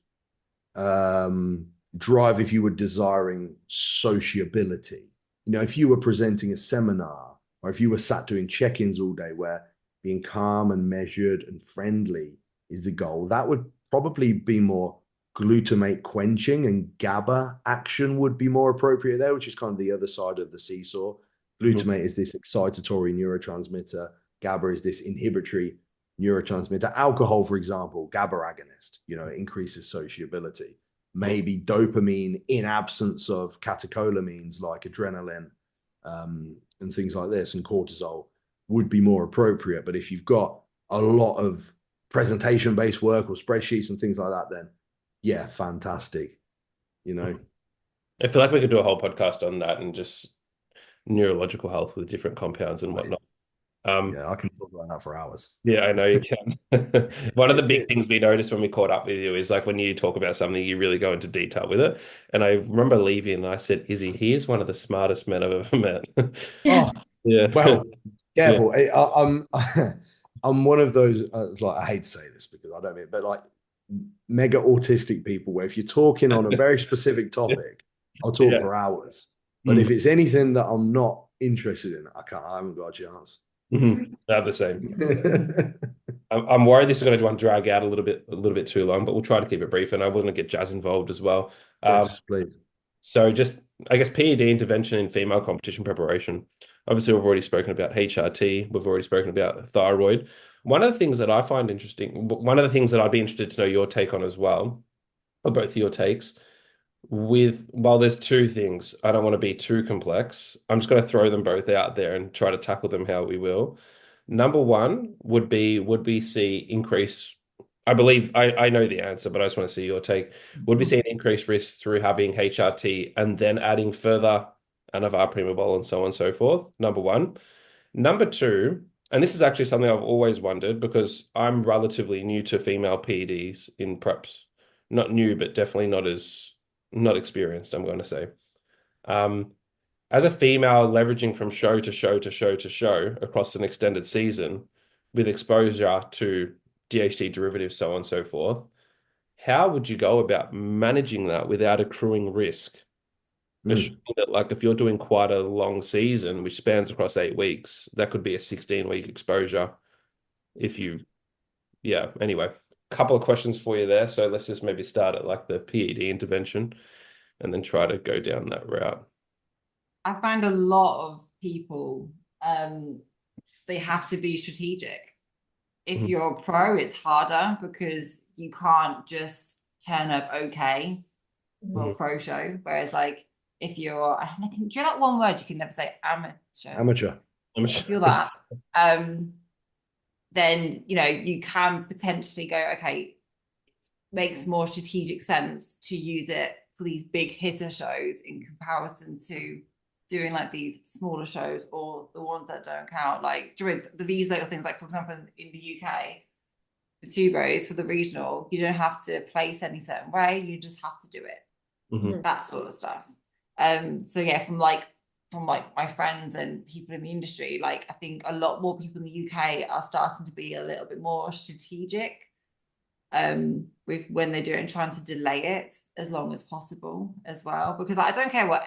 drive if you were desiring sociability. If you were presenting a seminar or if you were sat doing check-ins all day where being calm and measured and friendly is the goal, that would probably be more glutamate quenching, and GABA action would be more appropriate there, which is kind of the other side of the seesaw. Mhm. Glutamate is this excitatory neurotransmitter. GABA is this inhibitory neurotransmitter. Alcohol, for example, GABA agonist, it increases sociability. Maybe dopamine in absence of catecholamines like adrenaline and things like this, and cortisol would be more appropriate. But if you've got a lot of presentation-based work or spreadsheets and things like that, then yeah, fantastic. I feel like we could do a whole podcast on that and just neurological health with different compounds and whatnot. Um, Yeah, I can talk about that for hours. yeah, I know you can. One of the big things we noticed when we caught up with you is like when you talk about something, you really go into detail with it. And I remember leaving and I said, Izzy, he is one of the smartest men I've ever met. Oh, Yeah. well, Yeah. careful. I'm one of those. Like, I hate to say this because I don't mean, but like mega autistic people, where if you're talking on a very specific topic, I'll talk Yeah. for hours. But Mm. if it's anything that I'm not interested in, I can't. I haven't got a chance. Mhm. I have the same. I'm worried this is going to drag out a little bit too long, but we'll try to keep it brief. And I want to get Jazz involved as well. Yes, please. So just, I guess, PED intervention in female competition preparation. Obviously, we've already spoken about HRT. We've already spoken about thyroid. One of the things that I find interesting, one of the things that I'd be interested to know your take on as well, or both of your takes, while there's two things, I don't want to be too complex. I'm just going to throw them both out there and try to tackle them how we will. Number one would we see increase? I believe I know the answer, but I just want to see your take. Would we see an increased risk through having HRT and then adding further anavar and so on and so forth? Number one. Number two, and this is actually something I've always wondered because I'm relatively new to female PEDs in preps. Not new, but definitely not experienced, I'm going to say. Um, as a female leveraging from show to show to show to show across an extended season with exposure to DHT derivatives, so on and so forth, how would you go about managing that without accruing risk? Assuming that, like, if you're doing quite a long season, which spans across 8 weeks, that could be a 16-week exposure. If you, yeah, anyway, couple of questions for you there. So let's just maybe start at like the PED intervention and then try to go down that route. I find a lot of people, they have to be strategic. If Mhm. you're a pro, it's harder because you can't just turn up okay. for a pro show. Whereas like if you're, do you know that one word you can never say, amateur? Amateur. I feel that. Then you can potentially go, okay, it makes more strategic sense to use it for these big hitter shows in comparison to doing like these smaller shows or the ones that don't count. Like during these little things, like for example, in the UK, the two bros for the regional, you don't have to place any certain way, you just have to do it. That sort of stuff. So yeah, from my friends and people in the industry, like I think a lot more people in the UK are starting to be a little bit more strategic with when they do it and trying to delay it as long as possible as well. Because I don't care what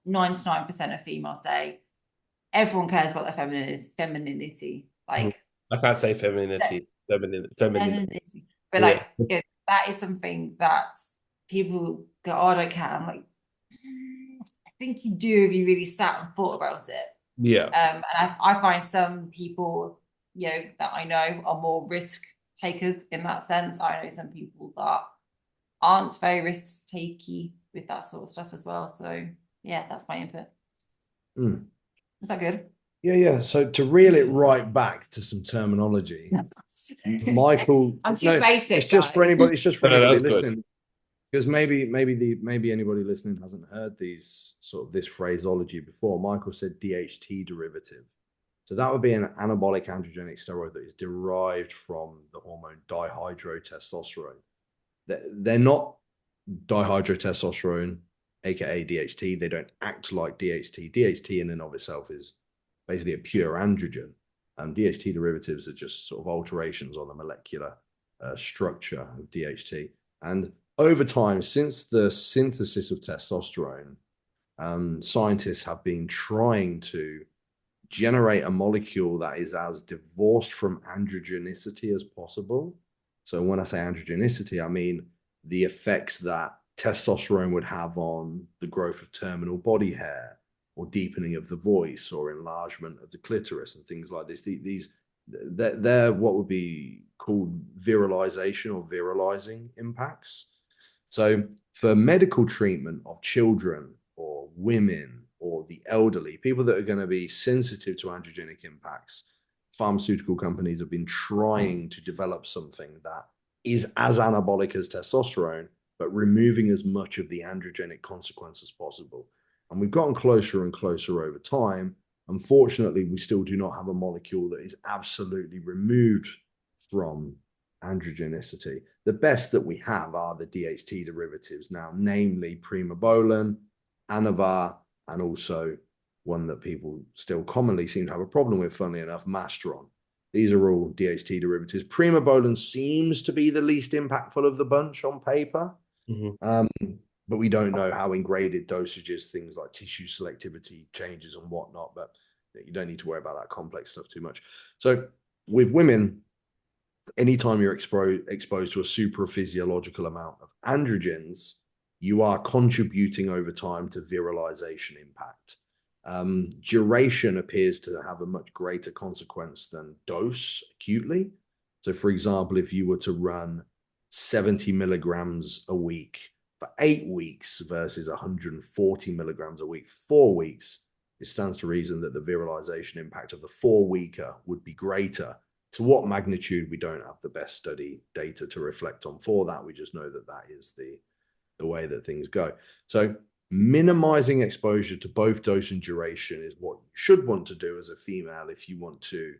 99% of females say, everyone cares about their femininity. Like I can't say femininity. Femininity. But like that is something that people go, oh, I don't care. I'm like, I think you do if you really sat and thought about it. Yeah. And I find some people, that I know are more risk takers in that sense. I know some people that aren't very risk takey with that sort of stuff as well. So yeah, that's my input. Is that good? Yeah. So to reel it right back to some terminology, Michael. I'm too basic. It's just for anybody. It's just for anybody listening. Good. Because maybe anybody listening hasn't heard this phraseology before. Michael said DHT derivative. So that would be an anabolic androgenic steroid that is derived from the hormone dihydrotestosterone. They're not dihydrotestosterone, aka DHT. They don't act like DHT. DHT in and of itself is basically a pure androgen. DHT derivatives are just sort of alterations on the molecular structure of DHT. And over time, since the synthesis of testosterone, scientists have been trying to generate a molecule that is as divorced from androgenicity as possible. So when I say androgenicity, I mean the effects that testosterone would have on the growth of terminal body hair, or deepening of the voice, or enlargement of the clitoris, and things like this. They're what would be called virilization or virilizing impacts. So for medical treatment of children or women or the elderly, people that are going to be sensitive to androgenic impacts, pharmaceutical companies have been trying to develop something that is as anabolic as testosterone, but removing as much of the androgenic consequence as possible. And we've gotten closer and closer over time. Unfortunately, we still do not have a molecule that is absolutely removed from androgenicity. The best that we have are the DHT derivatives now, namely primobolan, anavar, and also one that people still commonly seem to have a problem with, funnily enough, mastron. These are all DHT derivatives. Primobolan seems to be the least impactful of the bunch on paper, but we don't know how in graded dosages, things like tissue selectivity changes and whatnot, but you don't need to worry about that complex stuff too much. So with women, anytime you're exposed to a supraphysiological amount of androgens, you are contributing over time to virilization impact. Duration appears to have a much greater consequence than dose acutely. So for example, if you were to run 70 milligrams a week for 8 weeks versus 140 milligrams a week for 4 weeks, it stands to reason that the virilization impact of the 4-weeker would be greater. To what magnitude, we don't have the best study data to reflect on for that. We just know that that is the way that things go. So minimizing exposure to both dose and duration is what you should want to do as a female if you want to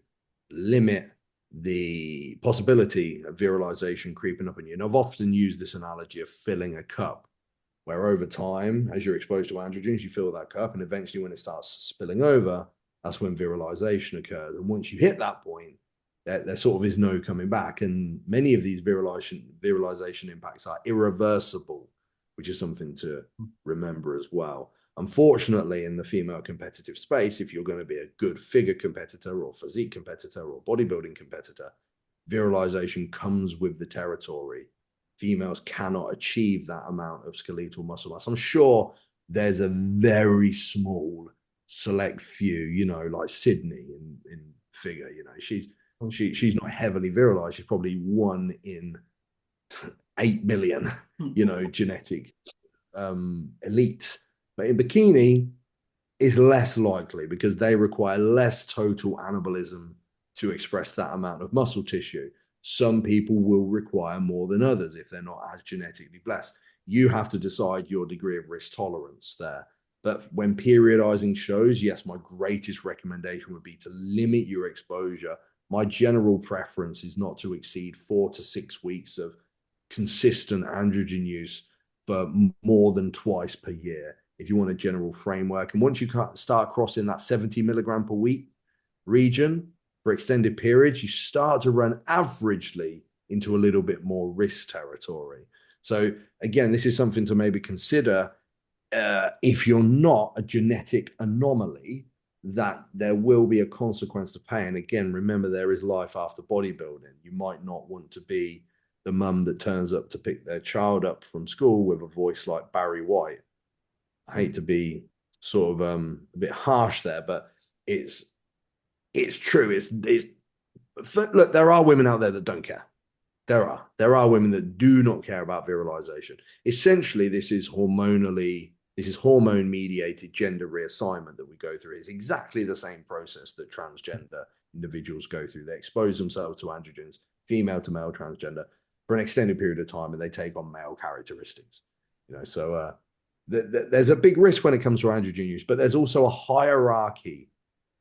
limit the possibility of virilization creeping up in you. And I've often used this analogy of filling a cup, where over time, as you're exposed to androgens, you fill that cup, and eventually when it starts spilling over, that's when virilization occurs. And once you hit that point, there sort of is no coming back. And many of these virilization impacts are irreversible, which is something to remember as well. Unfortunately, in the female competitive space, if you're going to be a good figure competitor or physique competitor or bodybuilding competitor, virilization comes with the territory. Females cannot achieve that amount of skeletal muscle mass. I'm sure there's a very small select few, like Sydney in figure, she's not heavily virilized. She's probably 1 in 8 million, genetic elite. But in bikini, is less likely because they require less total anabolism to express that amount of muscle tissue. Some people will require more than others if they're not as genetically blessed. You have to decide your degree of risk tolerance there. But when periodizing shows, yes, my greatest recommendation would be to limit your exposure. My general preference is not to exceed 4 to 6 weeks of consistent androgen use for more than twice per year if you want a general framework. And once you start crossing that 70 milligram per week region for extended periods, you start to run averagely into a little bit more risk territory. So again, this is something to maybe consider if you're not a genetic anomaly, that there will be a consequence to pay. And again, remember, there is life after bodybuilding. You might not want to be the mum that turns up to pick their child up from school with a voice like Barry White. I hate to be sort of a bit harsh there, but it's true. Look, there are women out there that don't care. There are women that do not care about virilization. Essentially, this is hormone mediated gender reassignment that we go through. It's exactly the same process that transgender individuals go through. They expose themselves to androgens, female to male transgender, for an extended period of time, and they take on male characteristics. So there's a big risk when it comes to androgen use, but there's also a hierarchy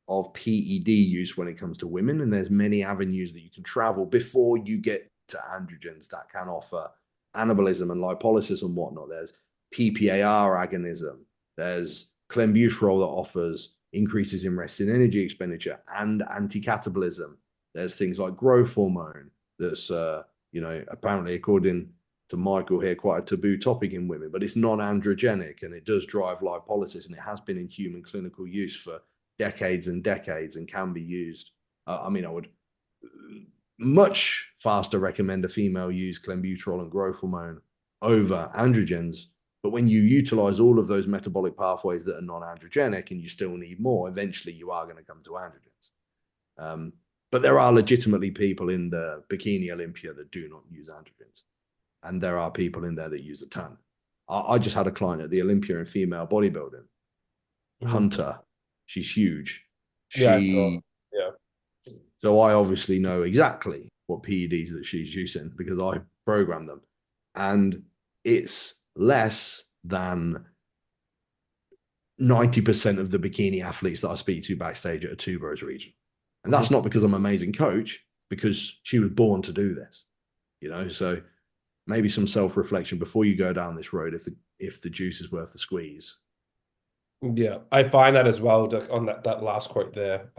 of PED use when it comes to women, and there's many avenues that you can travel before you get to androgens that can offer anabolism and lipolysis and whatnot. There's PPAR agonism. There's clenbuterol that offers increases in resting energy expenditure and anti-catabolism. There's things like growth hormone that's, apparently, according to Michael here, quite a taboo topic in women, but it's non-androgenic and it does drive lipolysis, and it has been in human clinical use for decades and decades and can be used. I would much faster recommend a female use clenbuterol and growth hormone over androgens. But when you utilize all of those metabolic pathways that are non-androgenic and you still need more, eventually you are going to come to androgens. But there are legitimately people in the Bikini Olympia that do not use androgens. And there are people in there that use a ton. I just had a client at the Olympia in female bodybuilding. Hunter. She's huge. Yeah. So I obviously know exactly what PEDs that she's using because I program them. And it's less than 90% of the bikini athletes that I speak to backstage at a Tuberose region. And that's not because I'm an amazing coach, because she was born to do this, so maybe some self-reflection before you go down this road, if the juice is worth the squeeze. Yeah, I find that as well, on that last quote there.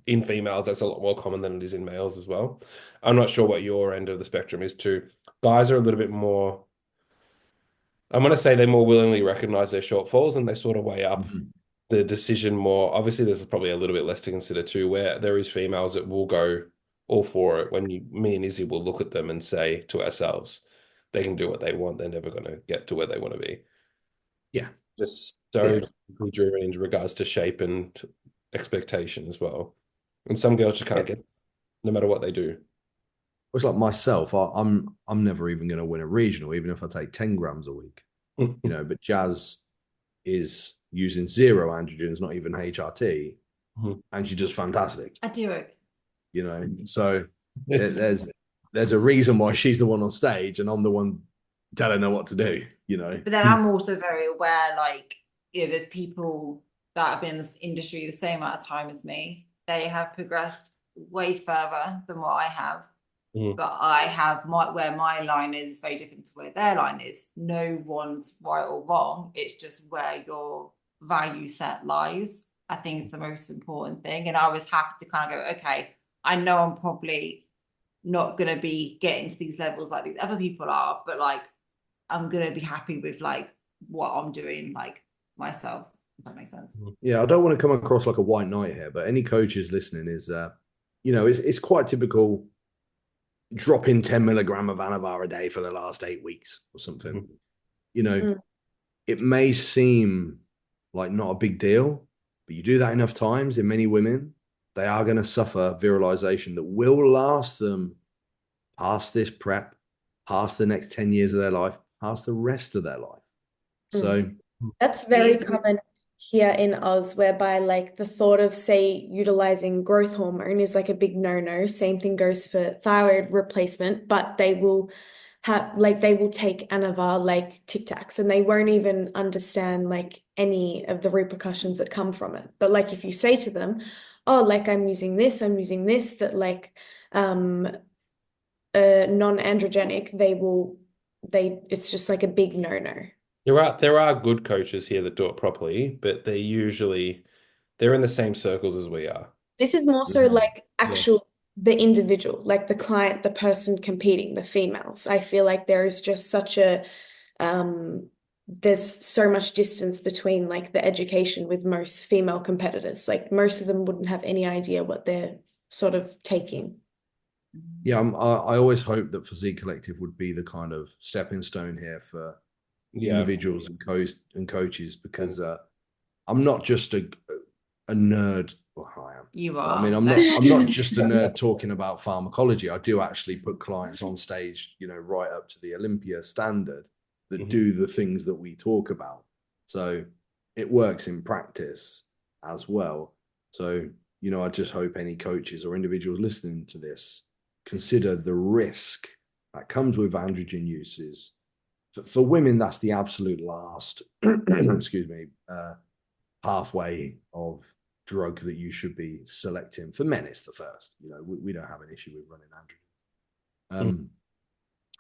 In females, that's a lot more common than it is in males as well. I'm not sure what your end of the spectrum is too. Guys are a little bit more, I'm going to say they more willingly recognize their shortfalls and they sort of weigh up the decision more. Obviously, there's probably a little bit less to consider too, where there is females that will go all for it. When me and Izzy will look at them and say to ourselves, they can do what they want. They're never going to get to where they want to be. Yeah. Just so driven in regards to shape and expectation as well. And some girls just can't get, no matter what they do. It's like myself, I'm never even going to win a regional, even if I take 10 grams a week. But Jazz is using 0 androgens, not even HRT, and she does fantastic. I do it. So there's a reason why she's the one on stage and I'm the one telling her what to do. But then I'm also very aware, there's people that have been in this industry the same amount of time as me. They have progressed way further than what I have. But I have where my line is very different to where their line is. No one's right or wrong. It's just where your value set lies. I think is the most important thing. And I was happy to kind of go, okay, I know I'm probably not going to be getting to these levels like these other people are, but I'm going to be happy with what I'm doing myself, if that makes sense. Yeah, I don't want to come across like a white knight here, but any coaches listening is, it's quite typical dropping 10 milligram of Anavar a day for the last 8 weeks or something. It may seem like not a big deal, but you do that enough times in many women, they are going to suffer virilization that will last them past this prep, past the next 10 years of their life, past the rest of their life. So That's very common here in Oz, whereby like the thought of, say, utilizing growth hormone is like a big no-no. Same thing goes for thyroid replacement, but they will take Anavar like Tic Tacs, and they won't even understand like any of the repercussions that come from it. But like if you say to them, oh, like I'm using this, that like non-androgenic, it's just like a big no-no. There are good coaches here that do it properly, but they're in the same circles as we are. This is more so like Yeah. the individual, like the client, the person competing, the females. I feel like there is just there's so much distance between like the education with most female competitors. Like most of them wouldn't have any idea what they're sort of taking. Yeah, I always hope that Physique Collective would be the kind of stepping stone here for individuals and coaches, because I'm not just a nerd. Well, I am. You I are. mean, I'm not just a nerd talking about pharmacology. I do actually put clients on stage, right up to the Olympia standard that do the things that we talk about. So it works in practice as well. So, I just hope any coaches or individuals listening to this consider the risk that comes with androgen uses. For women, that's the absolute last, excuse me, pathway of drug that you should be selecting. For men, it's the first. We don't have an issue with running androgen.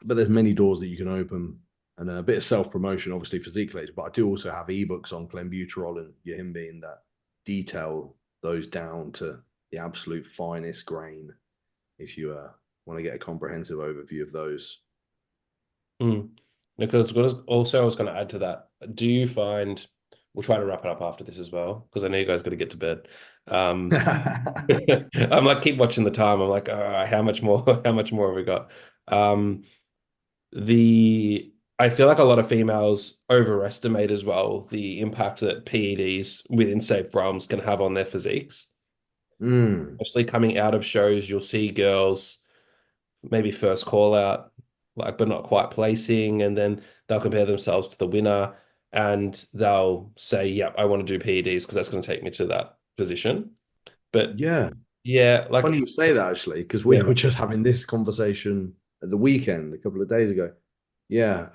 But there's many doors that you can open, and a bit of self-promotion, obviously, Physique Collective. But I do also have ebooks on clenbuterol and yohimbine that detail those down to the absolute finest grain, if you want to get a comprehensive overview of those. Because also I was going to add to that. Do you find, we'll try to wrap it up after this as well, because I know you guys got to get to bed. I'm like, keep watching the time. I'm like, all right, how much more? How much more have we got? I feel like a lot of females overestimate as well the impact that PEDs within safe realms can have on their physiques. Especially coming out of shows, you'll see girls maybe first call out, like, but not quite placing, and then they'll compare themselves to the winner, and they'll say, "Yep, I want to do PEDs because that's going to take me to that position." But yeah, like funny you say that, actually, because we were just having this conversation at the weekend a couple of days ago. Yeah,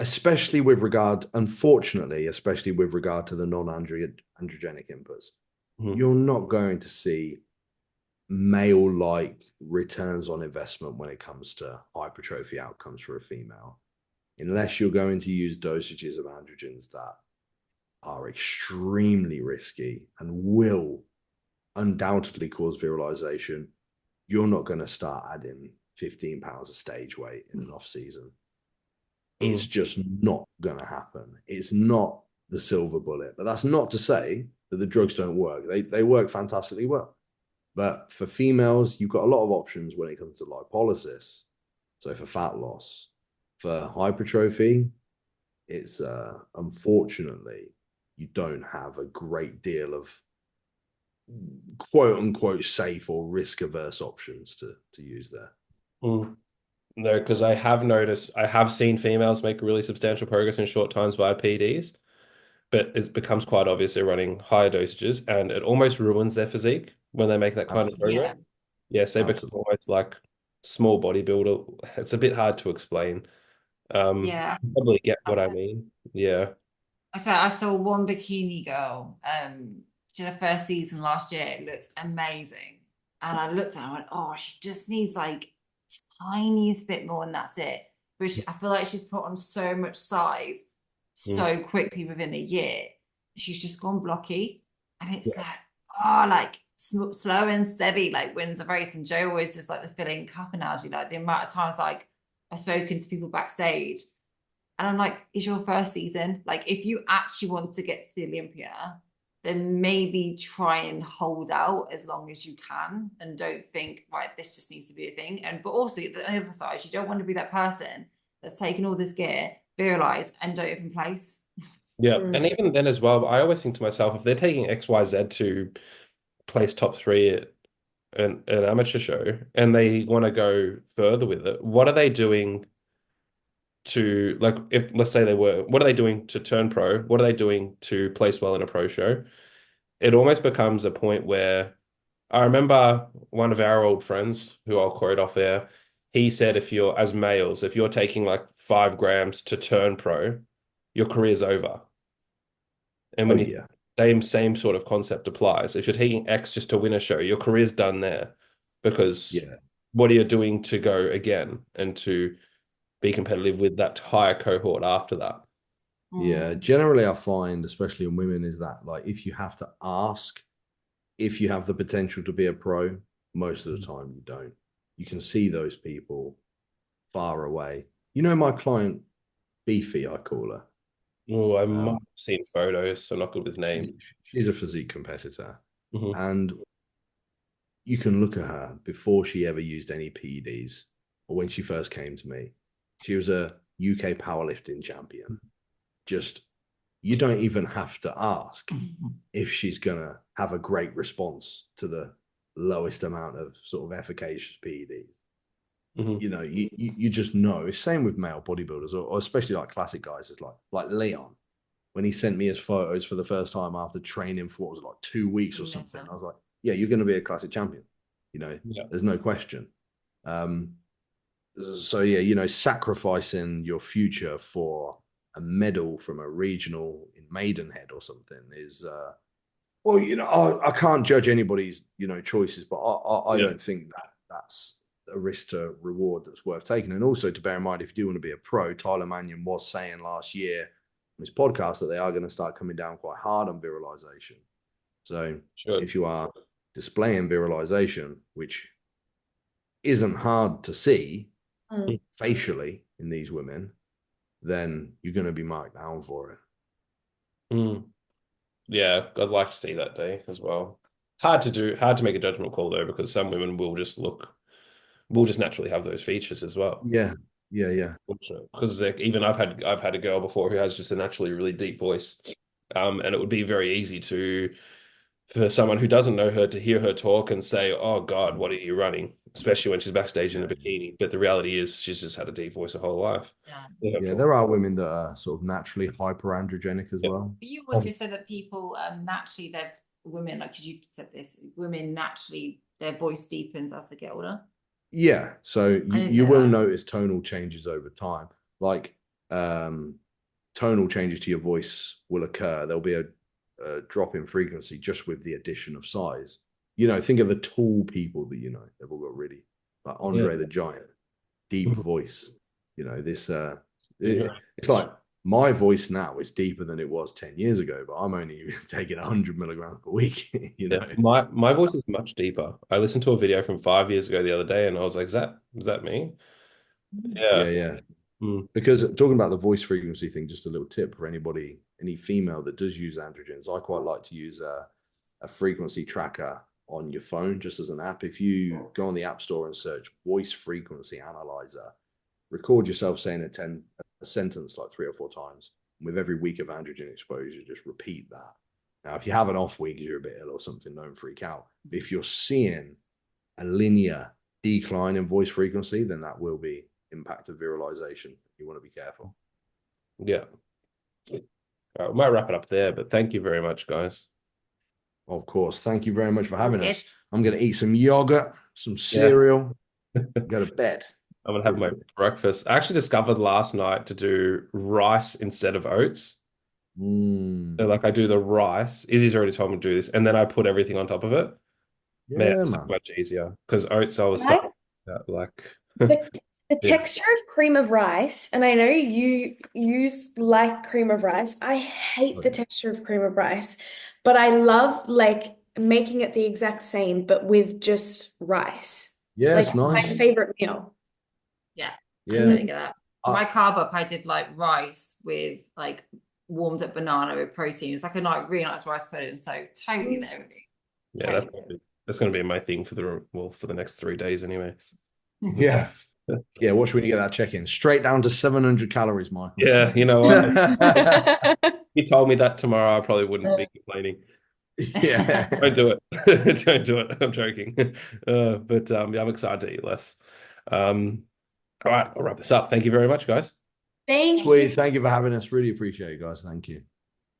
especially with regard, unfortunately, especially with regard to the non-androgenic inputs, you're not going to see male-like returns on investment when it comes to hypertrophy outcomes for a female, unless you're going to use dosages of androgens that are extremely risky and will undoubtedly cause virilization. You're not going to start adding 15 pounds of stage weight in an off season. It's just not going to happen. It's not the silver bullet. But that's not to say that the drugs don't work. They work fantastically well. But for females, you've got a lot of options when it comes to lipolysis. So for fat loss, for hypertrophy, it's unfortunately, you don't have a great deal of quote unquote safe or risk averse options to use there. No, because I have seen females make really substantial progress in short times via PEDs, but it becomes quite obvious they're running higher dosages, and it almost ruins their physique when they make that kind of progress. Yes, they become almost like small bodybuilder. It's a bit hard to explain. Yeah, probably get what I mean. Yeah. I saw one bikini girl. She did her first season last year. It looked amazing, and I looked at her and I went, "Oh, she just needs like tiniest bit more, and that's it." But I feel like she's put on so much size so quickly within a year. She's just gone blocky, and it's like, oh, like slow and steady, like wins a race. And Joe always just like the filling cup analogy, like the amount of times like I've spoken to people backstage, and I'm like, "Is your first season? Like, if you actually want to get to the Olympia, then maybe try and hold out as long as you can, and don't think, right, this just needs to be a thing." And but also the other side, you don't want to be that person that's taken all this gear, virilize, and don't even place. Yeah, and even then as well, I always think to myself, if they're taking XYZ to place top 3 at an amateur show, and they want to go further with it, what are they doing to, like, if let's say they were, what are they doing to turn pro? What are they doing to place well in a pro show? It almost becomes a point where I remember one of our old friends who I'll quote off air. He said, if you're, as males, if you're taking like 5 grams to turn pro, your career's over. And Oh when you yeah. same sort of concept applies. If you're taking X just to win a show, your career's done there because Yeah. what are you doing to go again and to be competitive with that higher cohort after that? Yeah. Generally, I find, especially in women, is that like if you have to ask if you have the potential to be a pro, most of the time you don't. You can see those people far away. You know, my client Beefy, I call her. Oh, I might have Um, seen photos, so not good with she's names. she's a physique competitor, Hmm. and you can look at her before she ever used any PEDs or when she first came to me. She was a UK powerlifting champion. Just you don't even have to ask if she's gonna have a great response to the lowest amount of sort of efficacious PEDs. Hmm. You know, you just know. Same with male bodybuilders, or especially like classic guys, is like Leon. When he sent me his photos for the first time after training for what was it, like 2 weeks or something, I was like, yeah, you're going to be a classic champion. You know, Yeah. there's no question. Um, so yeah, you know, sacrificing your future for a medal from a regional in Maidenhead or something is well, you know, I can't judge anybody's, you know, choices, but I Yeah. don't think that that's a risk to reward that's worth taking. And also to bear in mind, if you do want to be a pro, Tyler Mannion was saying last year on his podcast that they are going to start coming down quite hard on virilization. So Sure. if you are displaying virilization, which isn't hard to see Mm. facially in these women, then you're going to be marked down for it. Mm. Yeah, I'd like to see that day as well. Hard to do, hard to make a judgment call though, because some women will just naturally have those features as well. Yeah, yeah, yeah. Because like, even I've had a girl before who has just a naturally really deep voice, and it would be very easy to for someone who doesn't know her to hear her talk and say, "Oh God, what are you running?" Especially when she's backstage in a Yeah. bikini. But the reality is, she's just had a deep voice her whole life. Yeah. Yeah, Yeah, talk. there are women that are sort of naturally hyperandrogenic as Yeah. well. But you also said that people naturally, they're women, like, because you said this, women naturally, their voice deepens as they get older. Yeah, so I you, didn't you know will that. notice tonal changes over time. Like tonal changes to your voice will occur. There'll be a drop in frequency just with the addition of size. You know, think of the tall people that you know. They've all got really like Yeah. Andre the Giant, deep voice. You know, this Yeah. it's like my voice now is deeper than it was 10 years ago, but I'm only taking 100 milligrams per week, you Yeah, know. my voice is much deeper. I listened to a video from 5 years ago the other day, and I was like, is that me?" Yeah, Yeah. yeah. Mm. Because talking about the voice frequency thing, just a little tip for anybody, any female that does use androgens, I quite like to use a frequency tracker on your phone just as an app. If you go on the App Store and search voice frequency analyzer, record yourself saying a sentence like 3 or 4 times. And with every week of androgen exposure, just repeat that. Now, if you have an off week, you're a bit ill or something, don't freak out. But if you're seeing a linear decline in voice frequency, then that will be impact of virilization. You want to be careful. Yeah. All right, we might wrap it up there, but thank you very much, guys. Of course. Thank you very much for All having good. us. I'm going to eat some yogurt, some Yeah. cereal, go to bed. I'm gonna have my breakfast. I actually discovered last night to do rice instead of oats. So like I do the rice. Izzy's already told me to do this, and then I put everything on top of it. Man, Yeah, it's so man. much easier because oats I was Right? starting like The yeah. texture of cream of rice, and I know you use like cream of rice. I hate the texture of cream of rice, but I love like making it the exact same, but with just rice. Yeah, Like it's my nice. favorite meal. Yeah, I Yeah. totally get that. My carb up, I did like rice with like warmed up banana with protein. It's like a nice, really nice rice pudding. So totally there with you. Yeah, Totally that's gonna be my thing for for the next 3 days anyway. Yeah. Yeah. Watch when you get that check in. Straight down to 700 calories, Michael. Yeah, you know what? Yeah. If you told me that tomorrow, I probably wouldn't be complaining. Yeah. Don't do it. Don't do it. I'm joking. But yeah, I'm excited to eat less. All right, I'll wrap this up. Thank you very much, guys. Thank you. Sweet. Thank you for having us. Really appreciate it, guys. Thank you.